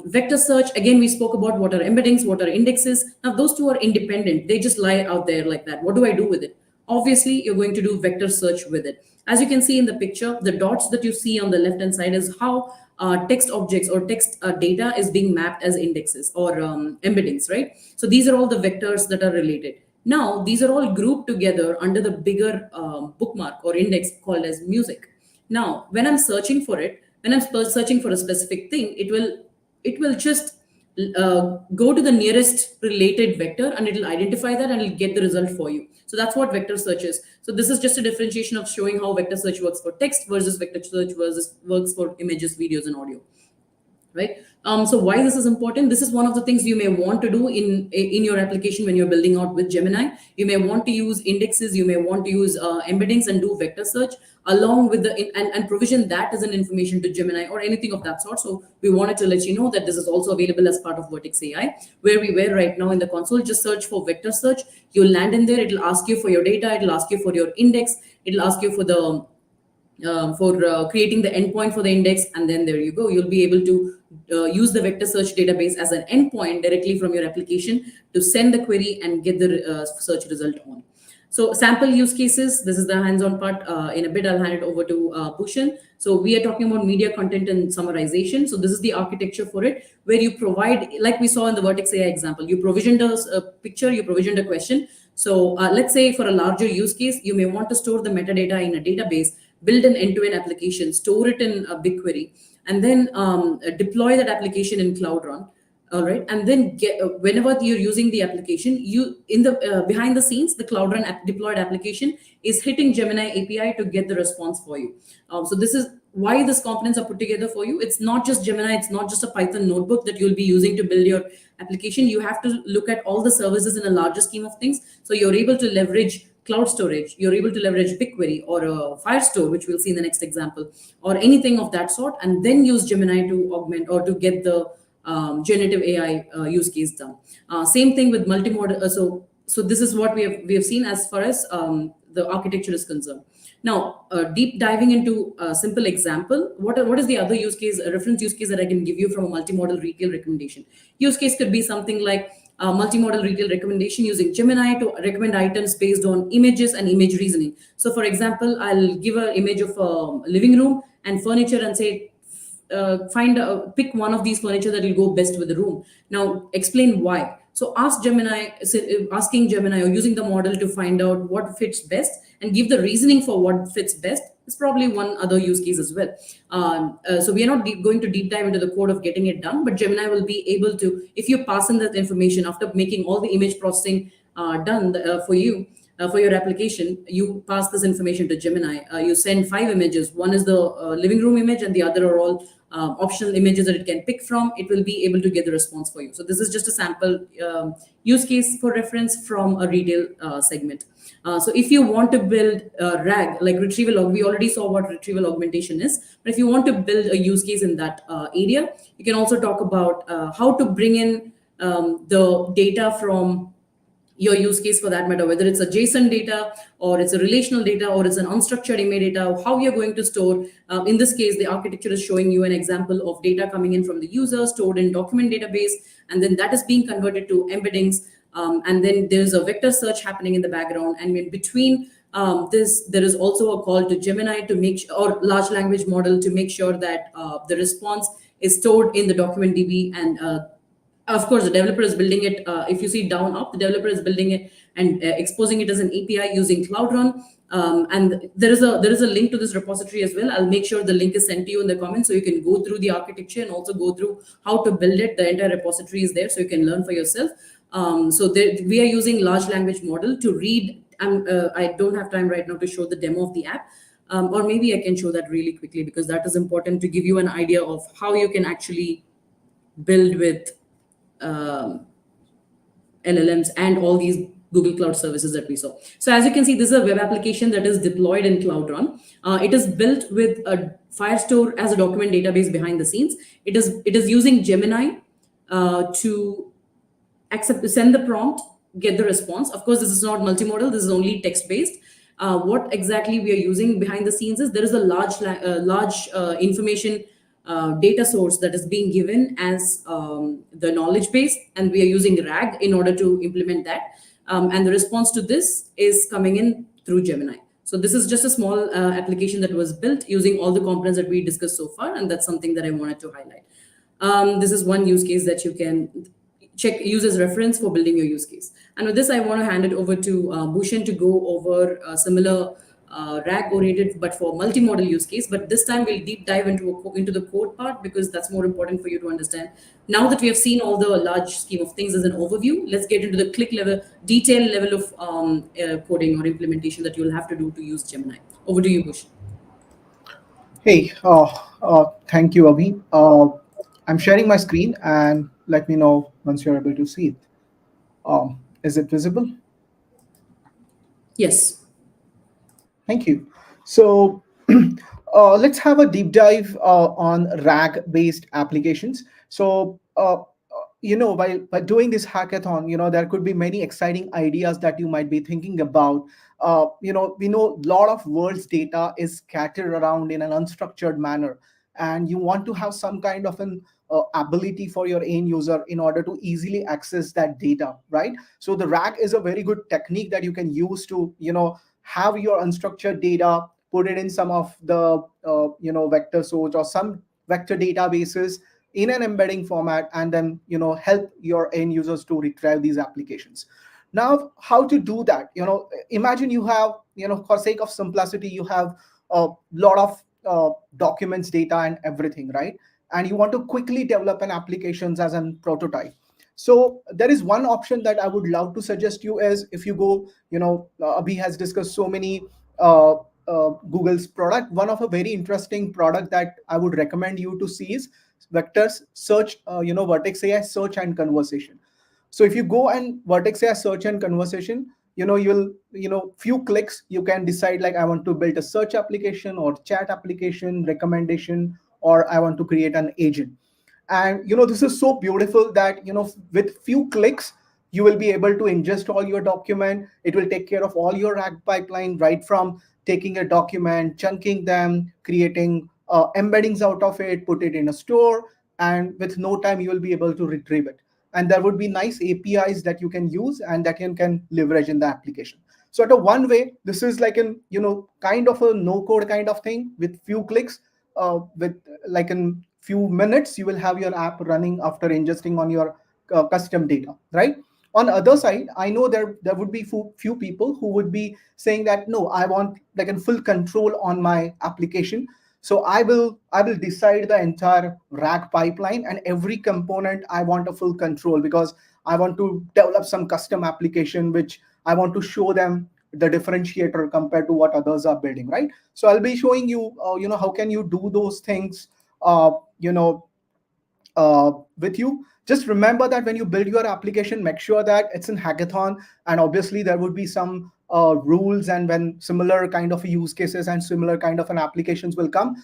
Vector search, again, we spoke about what are embeddings, what are indexes. Now, those two are independent. They just lie out there like that. What do I do with it? Obviously, you're going to do vector search with it. As you can see in the picture, the dots that you see on the left-hand side is how text objects or text data is being mapped as indexes or embeddings, right? So these are all the vectors that are related. Now, these are all grouped together under the bigger bookmark or index called as music. Now, when I'm searching for it, when I'm searching for a specific thing, it will just go to the nearest related vector, and it will identify that and it'll get the result for you. So that's what vector search is. So this is just a differentiation of showing how vector search works for text versus vector search versus works for images, videos, and audio, right? So why this is important? This is one of the things you may want to do in your application when you're building out with Gemini. You may want to use indexes, you may want to use embeddings and do vector search along with and provision that as an information to Gemini or anything of that sort. So we wanted to let you know that this is also available as part of Vertex AI, where we were right now in the console. Just search for vector search. You'll land in there. It'll ask you for your data. It'll ask you for your index. It'll ask you for the for creating the endpoint for the index, and then there you go. You'll be able to use the vector search database as an endpoint directly from your application to send the query and get the search result on. So sample use cases, this is the hands-on part. In a bit, I'll hand it over to Bhushan. So we are talking about media content and summarization. So this is the architecture for it, where you provide, like we saw in the Vertex AI example, you provisioned a picture, you provisioned a question. So let's say for a larger use case, you may want to store the metadata in a database, build an end-to-end application, store it in a BigQuery, and then deploy that application in Cloud Run. All right, and then whenever you're using the application, you in the behind the scenes, the Cloud Run deployed application is hitting Gemini API to get the response for you. So this is why these components are put together for you. It's not just Gemini, it's not just a Python notebook that you'll be using to build your application. You have to look at all the services in a larger scheme of things. So you're able to leverage cloud storage, you're able to leverage BigQuery or a Firestore, which we'll see in the next example, or anything of that sort, and then use Gemini to augment or to get the generative AI use case done. Same thing with multimodal. So this is what we have seen as far as the architecture is concerned. Now, deep diving into a simple example, what is the other use case, a reference use case that I can give you from a multimodal retail recommendation? Use case could be something like multimodal retail recommendation using Gemini to recommend items based on images and image reasoning. So for example, I'll give an image of a living room and furniture and say, pick one of these furniture that will go best with the room. Now explain why. So asking Gemini or using the model to find out what fits best and give the reasoning for what fits best is probably one other use case as well. So we are not going to deep dive into the code of getting it done, but Gemini will be able to, if you pass in that information after making all the image processing done for you, for your application, you pass this information to Gemini. You send 5 images. One is the living room image, and the other are all optional images that it can pick from. It will be able to get the response for you. So this is just a sample use case for reference from a retail segment. So if you want to build RAG, like retrieval, we already saw what retrieval augmentation is. But if you want to build a use case in that area, you can also talk about how to bring in the data from your use case for that matter, whether it's a JSON data or it's a relational data or it's an unstructured image data, how you're going to store. In this case, the architecture is showing you an example of data coming in from the user stored in document database, and then that is being converted to embeddings. And then there's a vector search happening in the background. And in between this, there is also a call to Gemini to or large language model to make sure that the response is stored in the document DB. And of course, the developer is building it. If you see down up, the developer is building it and exposing it as an API using Cloud Run. And there is a link to this repository as well. I'll make sure the link is sent to you in the comments so you can go through the architecture and also go through how to build it. The entire repository is there so you can learn for yourself. We are using large language model to read. I don't have time right now to show the demo of the app. Or maybe I can show that really quickly because that is important to give you an idea of how you can actually build with LLMs and all these Google Cloud services that we saw. So as you can see, this is a web application that is deployed in Cloud Run. It is built with a Firestore as a document database behind the scenes. It is using Gemini to send the prompt, get the response. Of course, this is not multimodal. This is only text-based. What exactly we are using behind the scenes is there is a large information data source that is being given as the knowledge base, and we are using RAG in order to implement that. And the response to this is coming in through Gemini. So this is just a small application that was built using all the components that we discussed so far, and that's something that I wanted to highlight. This is one use case that you can use as reference for building your use case. And with this, I want to hand it over to Bhushan to go over a similar RAG-oriented, but for multimodal use case. But this time we'll deep dive into the code part because that's more important for you to understand. Now that we have seen all the large scheme of things as an overview, let's get into the detail level of coding or implementation that you'll have to do to use Gemini. Over to you, Bhushan. Hey, thank you, Abhi. I'm sharing my screen and let me know once you're able to see it. Is it visible? Yes. Thank you. So let's have a deep dive on RAG-based applications. So by doing this hackathon, there could be many exciting ideas that you might be thinking about. We know a lot of world's data is scattered around in an unstructured manner, and you want to have some kind of an ability for your end user in order to easily access that data, right? So the RAG is a very good technique that you can use to have your unstructured data, put it in some of the vector source or some vector databases in an embedding format, and then help your end users to retrieve these applications. Now, how to do that? Imagine you have, for sake of simplicity, you have a lot of documents, data, and everything, right? And you want to quickly develop an applications as a prototype. So there is one option that I would love to suggest you is, if you go, Abhi has discussed so many uh, Google's product. One of a very interesting product that I would recommend you to see is Vectors Search, Vertex AI Search and Conversation. So if you go and Vertex AI Search and Conversation, you'll, few clicks, you can decide like, I want to build a search application or chat application, recommendation, or I want to create an agent. And this is so beautiful that with few clicks you will be able to ingest all your document. It will take care of all your RAG pipeline, right from taking a document, chunking them, creating embeddings out of it, put it in a store, and with no time you will be able to retrieve it. And there would be nice APIs that you can use and that you can leverage in the application. So at a one way, this is like an kind of a no code kind of thing. With few clicks, with like in few minutes, you will have your app running after ingesting on your custom data, right? On the other side, I know there would be few people who would be saying that, no, I want like in full control on my application. So I will decide the entire RAG pipeline and every component. I want a full control because I want to develop some custom application which I want to show them the differentiator compared to what others are building, right? So I'll be showing you, how can you do those things, uh, you know, with you. Just remember that when you build your application, make sure that it's in hackathon, and obviously there would be some rules. And when similar kind of use cases and similar kind of an applications will come,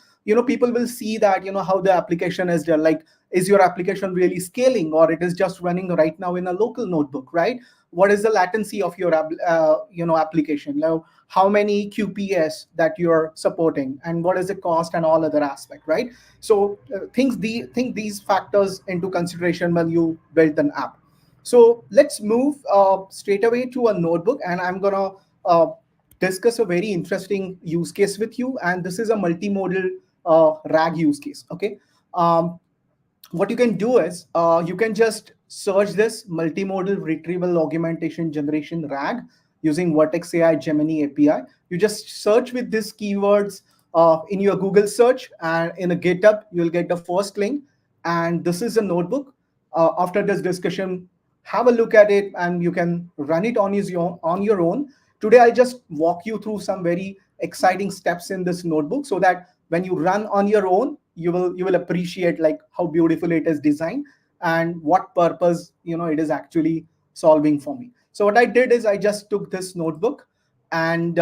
people will see that how the application is done. Like, is your application really scaling, or it is just running right now in a local notebook, right? What is the latency of your application now? How many QPS that you're supporting, and what is the cost and all other aspect, right? So think these factors into consideration when you build an app. So let's move straight away to a notebook, and I'm gonna discuss a very interesting use case with you. And this is a multimodal RAG use case. Okay. Um, what you can do is, you can just search this multimodal retrieval augmentation generation RAG using Vertex AI Gemini API. You just search with these keywords in your Google search, and in a GitHub you'll get the first link. And this is a notebook. After this discussion, have a look at it and you can run it on your own. Today I'll just walk you through some very exciting steps in this notebook, so that when you run on your own, you will appreciate like how beautiful it is designed and what purpose it is actually solving for me. So what I did is I just took this notebook, and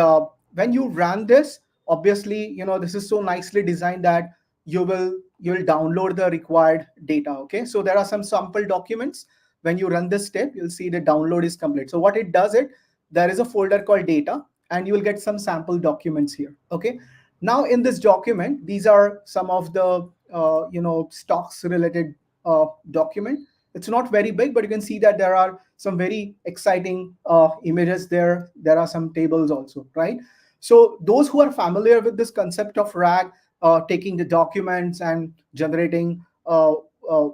when you run this, obviously this is so nicely designed that you will download the required data. Okay, so there are some sample documents. When you run this step, you'll see the download is complete. So what it does, it there is a folder called data, and you will get some sample documents here. Okay, now in this document, these are some of the stocks related document. It's not very big, but you can see that there are some very exciting images there. There are some tables also, right? So those who are familiar with this concept of RAG, taking the documents and generating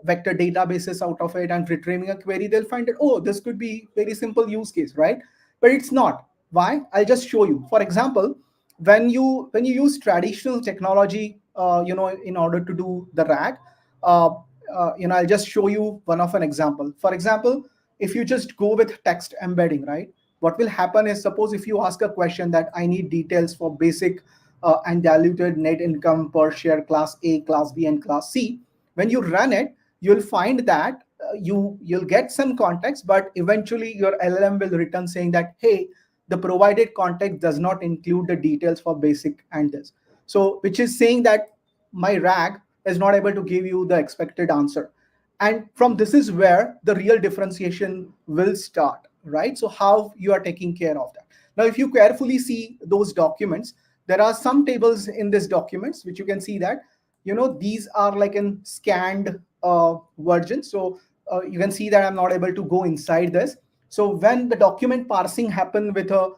vector databases out of it and retrieving a query, they'll find that, oh, this could be very simple use case, right? But it's not. Why? I'll just show you. For example, when you use traditional technology, in order to do the RAG, uh, I'll just show you one of an example. For example, if you just go with text embedding, right? What will happen is, suppose if you ask a question that I need details for basic and diluted net income per share class A, class B, and class C. When you run it, you'll find that you'll get some context, but eventually your LLM will return saying that, hey, the provided context does not include the details for basic and this. So which is saying that my RAG is not able to give you the expected answer. And from this is where the real differentiation will start, right? So how you are taking care of that. Now, if you carefully see those documents, there are some tables in these documents which you can see that, these are like in scanned version. So you can see that I'm not able to go inside this. So when the document parsing happen with a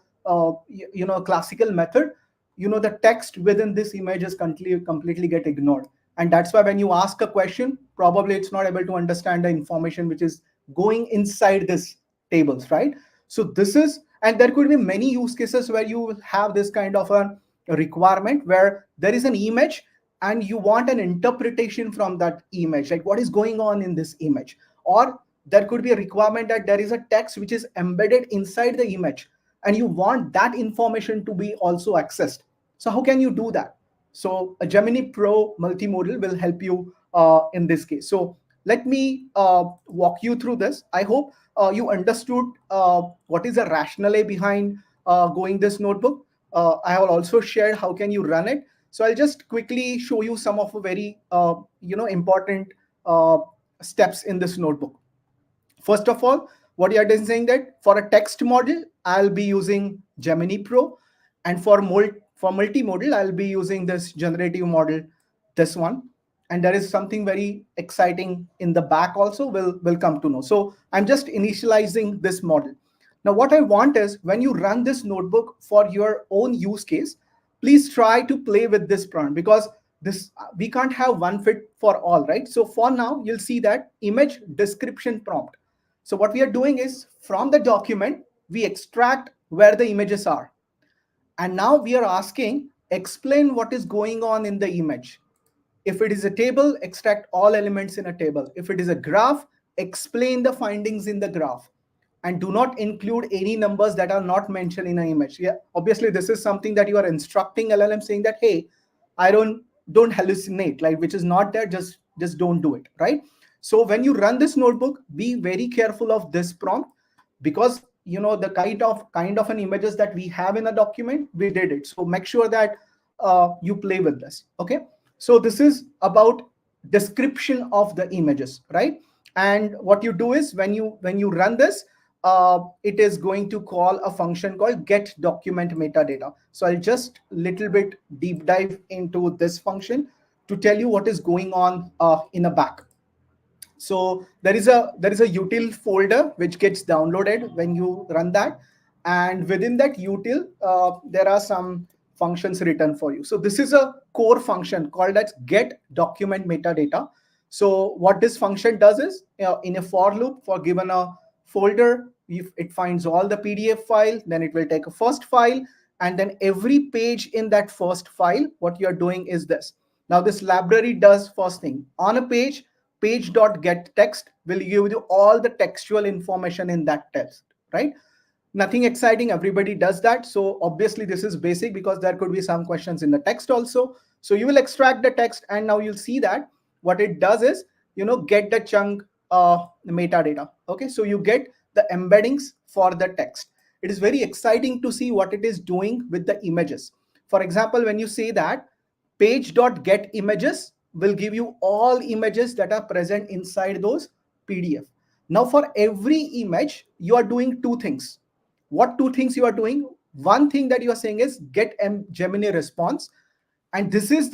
classical method, the text within this image is completely get ignored. And that's why when you ask a question, probably it's not able to understand the information which is going inside this tables, right? So this is, and there could be many use cases where you will have this kind of a requirement where there is an image and you want an interpretation from that image, like what is going on in this image. Or there could be a requirement that there is a text which is embedded inside the image and you want that information to be also accessed. So how can you do that? So a Gemini Pro multimodal will help you in this case. So let me walk you through this. I hope you understood what is the rationale behind going this notebook. I have also shared how can you run it. So I'll just quickly show you some of the very important uh, steps in this notebook. First of all, what you are saying that for a text model, I'll be using Gemini Pro, and for multimodal, I'll be using this generative model, this one. And there is something very exciting in the back also. Will come to know. So I'm just initializing this model. Now, what I want is when you run this notebook for your own use case, please try to play with this prompt because this we can't have one fit for all, right? So for now, you'll see that image description prompt. So what we are doing is from the document, we extract where the images are. And now we are asking, explain what is going on in the image. If it is a table, extract all elements in a table. If it is a graph, explain the findings in the graph. And do not include any numbers that are not mentioned in an image. Yeah, obviously, this is something that you are instructing LLM saying that, hey, I don't hallucinate, like which is not there, just don't do it, right? So when you run this notebook, be very careful of this prompt because the kind of an images that we have in a document, we did it. So make sure that you play with this. Okay. So this is about description of the images, right? And what you do is when you run this, it is going to call a function called get document metadata. So I'll just little bit deep dive into this function to tell you what is going on in the back. So there is a util folder which gets downloaded when you run that, and within that util there are some functions written for you. So this is a core function called as get document metadata. So what this function does is, in a for loop for given a folder, if it finds all the PDF file, then it will take a first file, and then every page in that first file, what you're doing is this. Now this library does first thing on a page.getText will give you all the textual information in that text, right? Nothing exciting, everybody does that. So obviously this is basic because there could be some questions in the text also. So you will extract the text and now you'll see that what it does is, get the chunk metadata. Okay, so you get the embeddings for the text. It is very exciting to see what it is doing with the images. For example, when you say that page.getImages will give you all images that are present inside those PDF. Now for every image, you are doing two things. What two things you are doing? One thing that you are saying is get Gemini response, and this is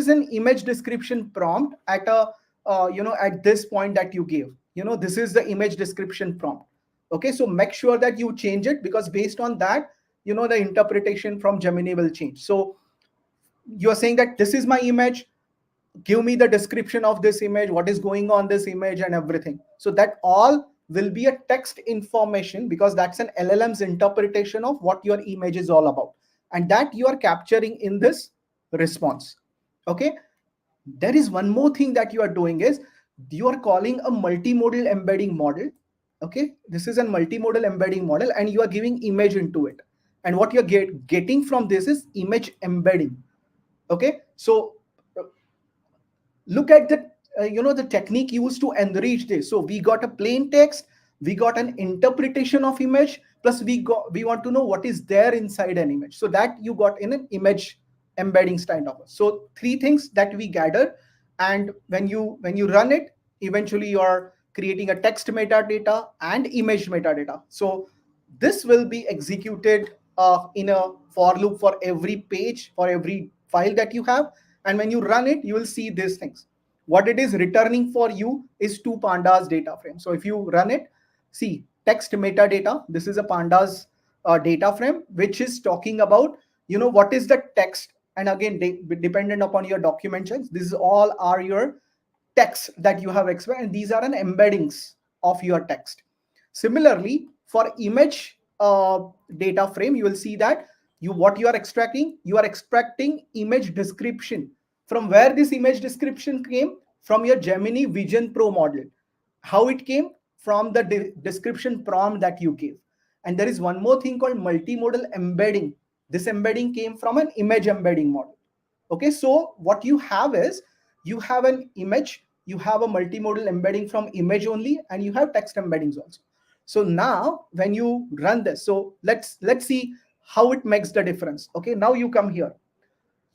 an image description prompt at a at this point that you give. This is the image description prompt. Okay, so make sure that you change it because based on that, the interpretation from Gemini will change. So you are saying that this is my image, give me the description of this image, what is going on this image and everything. So that all will be a text information because that's an LLM's interpretation of what your image is all about, and that you are capturing in this response. Okay, there is one more thing that you are doing is you are calling a multimodal embedding model. Okay, this is a multimodal embedding model and you are giving image into it, and what you're getting from this is image embedding. Okay, so look at the the technique used to enrich this. So we got a plain text, we got an interpretation of image, plus we want to know what is there inside an image, so that you got in an image embedding kind of. So three things that we gather, and when you run it, eventually you are creating a text metadata and image metadata. So this will be executed in a for loop for every page, for every file that you have. And when you run it, you will see these things. What it is returning for you is two pandas data frame. So if you run it, see text metadata, this is a pandas data frame which is talking about what is the text. And again, dependent upon your document checks, this is all are your text that you have expressed, and these are an embeddings of your text. Similarly, for image data frame, you will see that what you are extracting image description. From where this image description came? From your Gemini Vision Pro model. How it came? From the description prompt that you gave. And there is one more thing called multimodal embedding. This embedding came from an image embedding model. Okay, so what you have is, you have an image, you have a multimodal embedding from image only, and you have text embeddings also. So now when you run this, so let's see how it makes the difference. Okay, now you come here.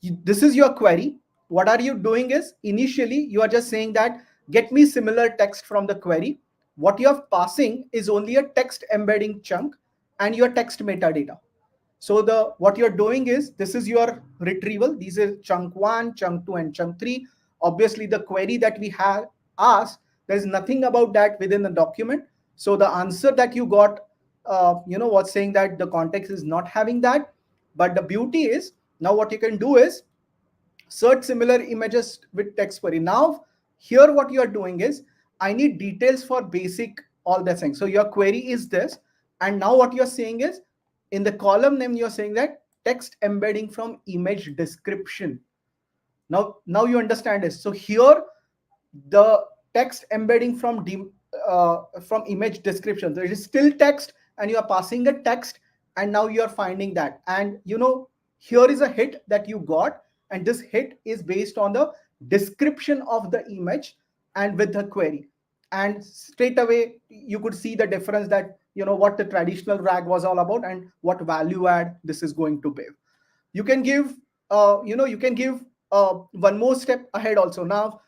This is your query. What are you doing is, initially you are just saying that get me similar text from the query. What you are passing is only a text embedding chunk and your text metadata. So the what you're doing is, this is your retrieval. These are chunk 1, chunk 2, and chunk 3. Obviously, the query that we have asked, there's nothing about that within the document. So the answer that you got, what's saying that the context is not having that. But the beauty is, now what you can do is search similar images with text query. Now, here what you are doing is, I need details for basic all the things. So your query is this, and now what you're saying is, in the column name, you're saying that text embedding from image description. Now you understand this. So here the text embedding from image description, there is still text, and you are passing a text, and now you are finding that. And here is a hit that you got, and this hit is based on the description of the image and with the query. And straight away you could see the difference, that what the traditional rag was all about and what value add this is going to be. You can give one more step ahead also. Now,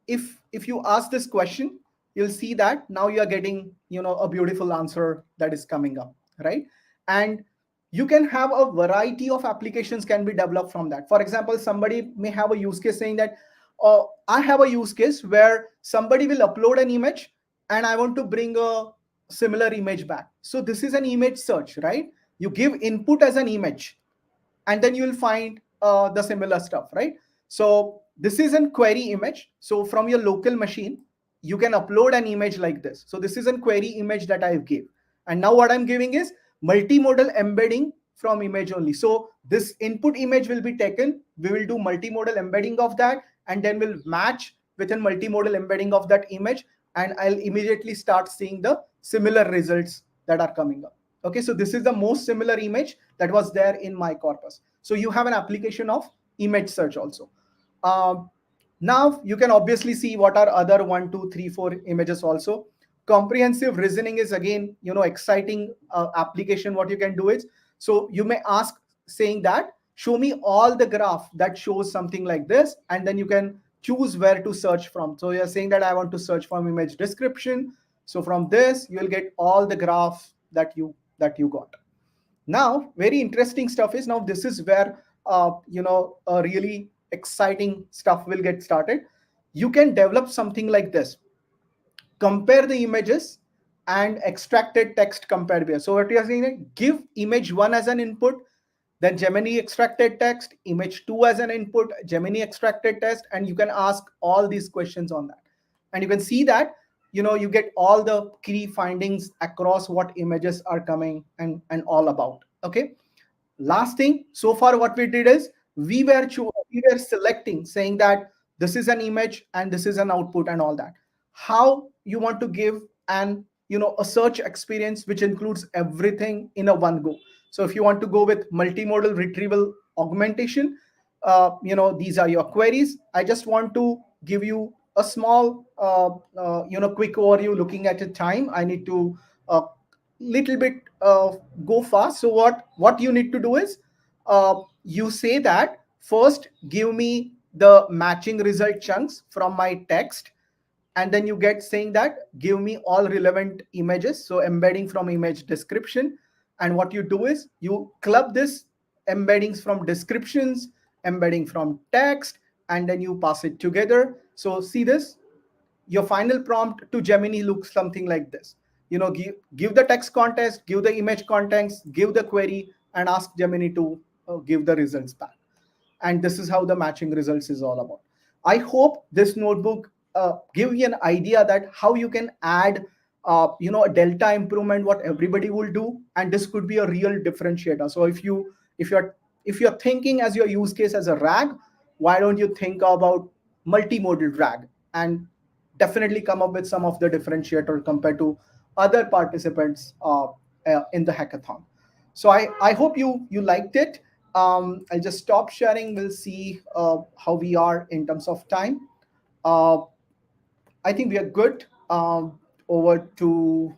if you ask this question, you'll see that now you are getting a beautiful answer that is coming up, right? And you can have a variety of applications can be developed from that. For example, somebody may have a use case saying that, I have a use case where somebody will upload an image and I want to bring a similar image back. So this is an image search, right? You give input as an image, and then you will find the similar stuff, right? So this is a query image. So from your local machine, you can upload an image like this. So this is a query image that I give. And now what I'm giving is multimodal embedding from image only. So this input image will be taken. We will do multimodal embedding of that, and then we'll match with a multimodal embedding of that image. And I'll immediately start seeing the similar results that are coming up. Okay, so this is the most similar image that was there in my corpus. So you have an application of image search also. Um, Now you can obviously see what are other 1, 2, 3, 4 images also. Comprehensive reasoning is again, exciting application. What you can do is, so you may ask saying that, show me all the graph that shows something like this, and then you can choose where to search from. So you're saying that I want to search from image description. So from this, you'll get all the graph that you got. Now, very interesting stuff is, now this is where a really exciting stuff will get started. You can develop something like this: compare the images and extracted text compared here. So what you are saying is, give image 1 as an input, then Gemini extracted text, image 2 as an input, Gemini extracted text, and you can ask all these questions on that. And you can see that you get all the key findings across what images are coming and all about. Okay, last thing, so far what we did is, we were selecting, saying that this is an image and this is an output and all that. How you want to give an a search experience which includes everything in a one go. So if you want to go with multimodal retrieval augmentation, these are your queries. I just want to give you a small quick overview. Looking at the time, I need to little bit go fast. So what you need to do is, you say that first give me the matching result chunks from my text, and then you get saying that give me all relevant images, so embedding from image description. And what you do is you club this embeddings from descriptions, embedding from text, and then you pass it together. So see this, your final prompt to Gemini looks something like this. Give the text context, give the image context, give the query, and ask Gemini to give the results back. And this is how the matching results is all about. I hope this notebook give you an idea that how you can add a delta improvement what everybody will do, and this could be a real differentiator. So if you're thinking as your use case as a RAG, why don't you think about multimodal RAG, and definitely come up with some of the differentiator compared to other participants in the hackathon. So I hope you liked it. I'll just stop sharing. We'll see how we are in terms of time. Uh, I think we are good. Over to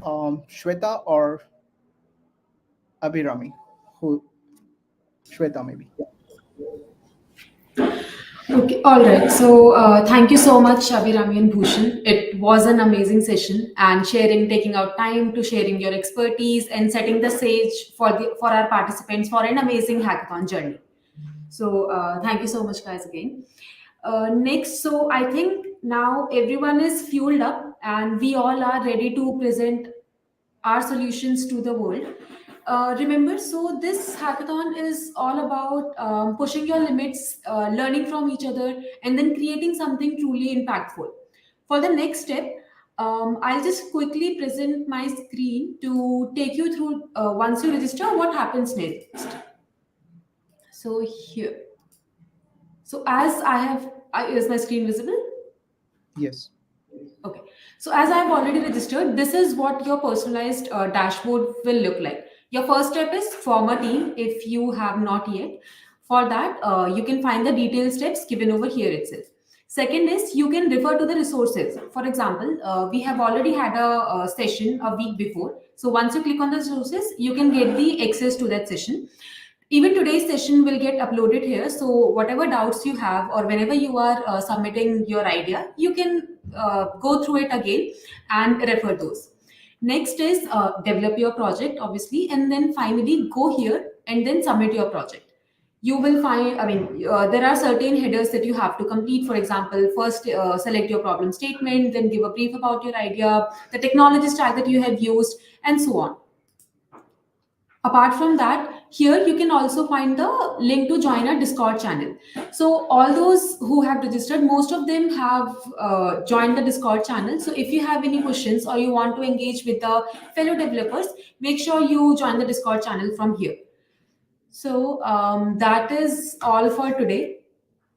Shweta or Abirami. Who? Shweta, maybe. Yeah. Okay, all right. So, thank you so much, Abirami and Bhushan. It was an amazing session, and taking out time to sharing your expertise and setting the stage for our participants for an amazing hackathon journey. So, thank you so much, guys, again. Next, so I think now everyone is fueled up, and we all are ready to present our solutions to the world. Remember, so this hackathon is all about pushing your limits, learning from each other, and then creating something truly impactful. For the next step, I'll just quickly present my screen to take you through once you register what happens next. So here, so as I have, is my screen visible? Yes. Okay. So as I've already registered, this is what your personalized dashboard will look like. Your first step is form a team if you have not yet. For that, you can find the detailed steps given over here itself. Second is you can refer to the resources. For example, we have already had a session a week before. So once you click on the resources, you can get the access to that session. Even today's session will get uploaded here, so whatever doubts you have or whenever you are submitting your idea, you can go through it again and refer those. Next is develop your project, obviously, and then finally go here and then submit your project. You will find, I mean, there are certain headers that you have to complete. For example, first select your problem statement, then give a brief about your idea, the technology stack that you have used, and so on. Apart from that, here you can also find the link to join our Discord channel. So all those who have registered, most of them have joined the Discord channel. So if you have any questions or you want to engage with the fellow developers, make sure you join the Discord channel from here. So that is all for today.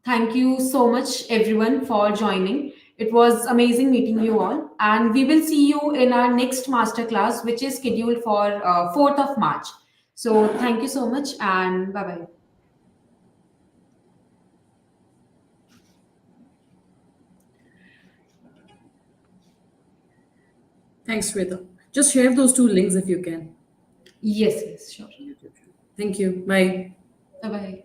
Thank you so much, everyone, for joining. It was amazing meeting you all. And we will see you in our next masterclass, which is scheduled for 4th of March. So thank you so much and bye bye. Thanks, Shweta. Just share those two links if you can. Yes, yes, sure. Thank you. Bye. Bye bye.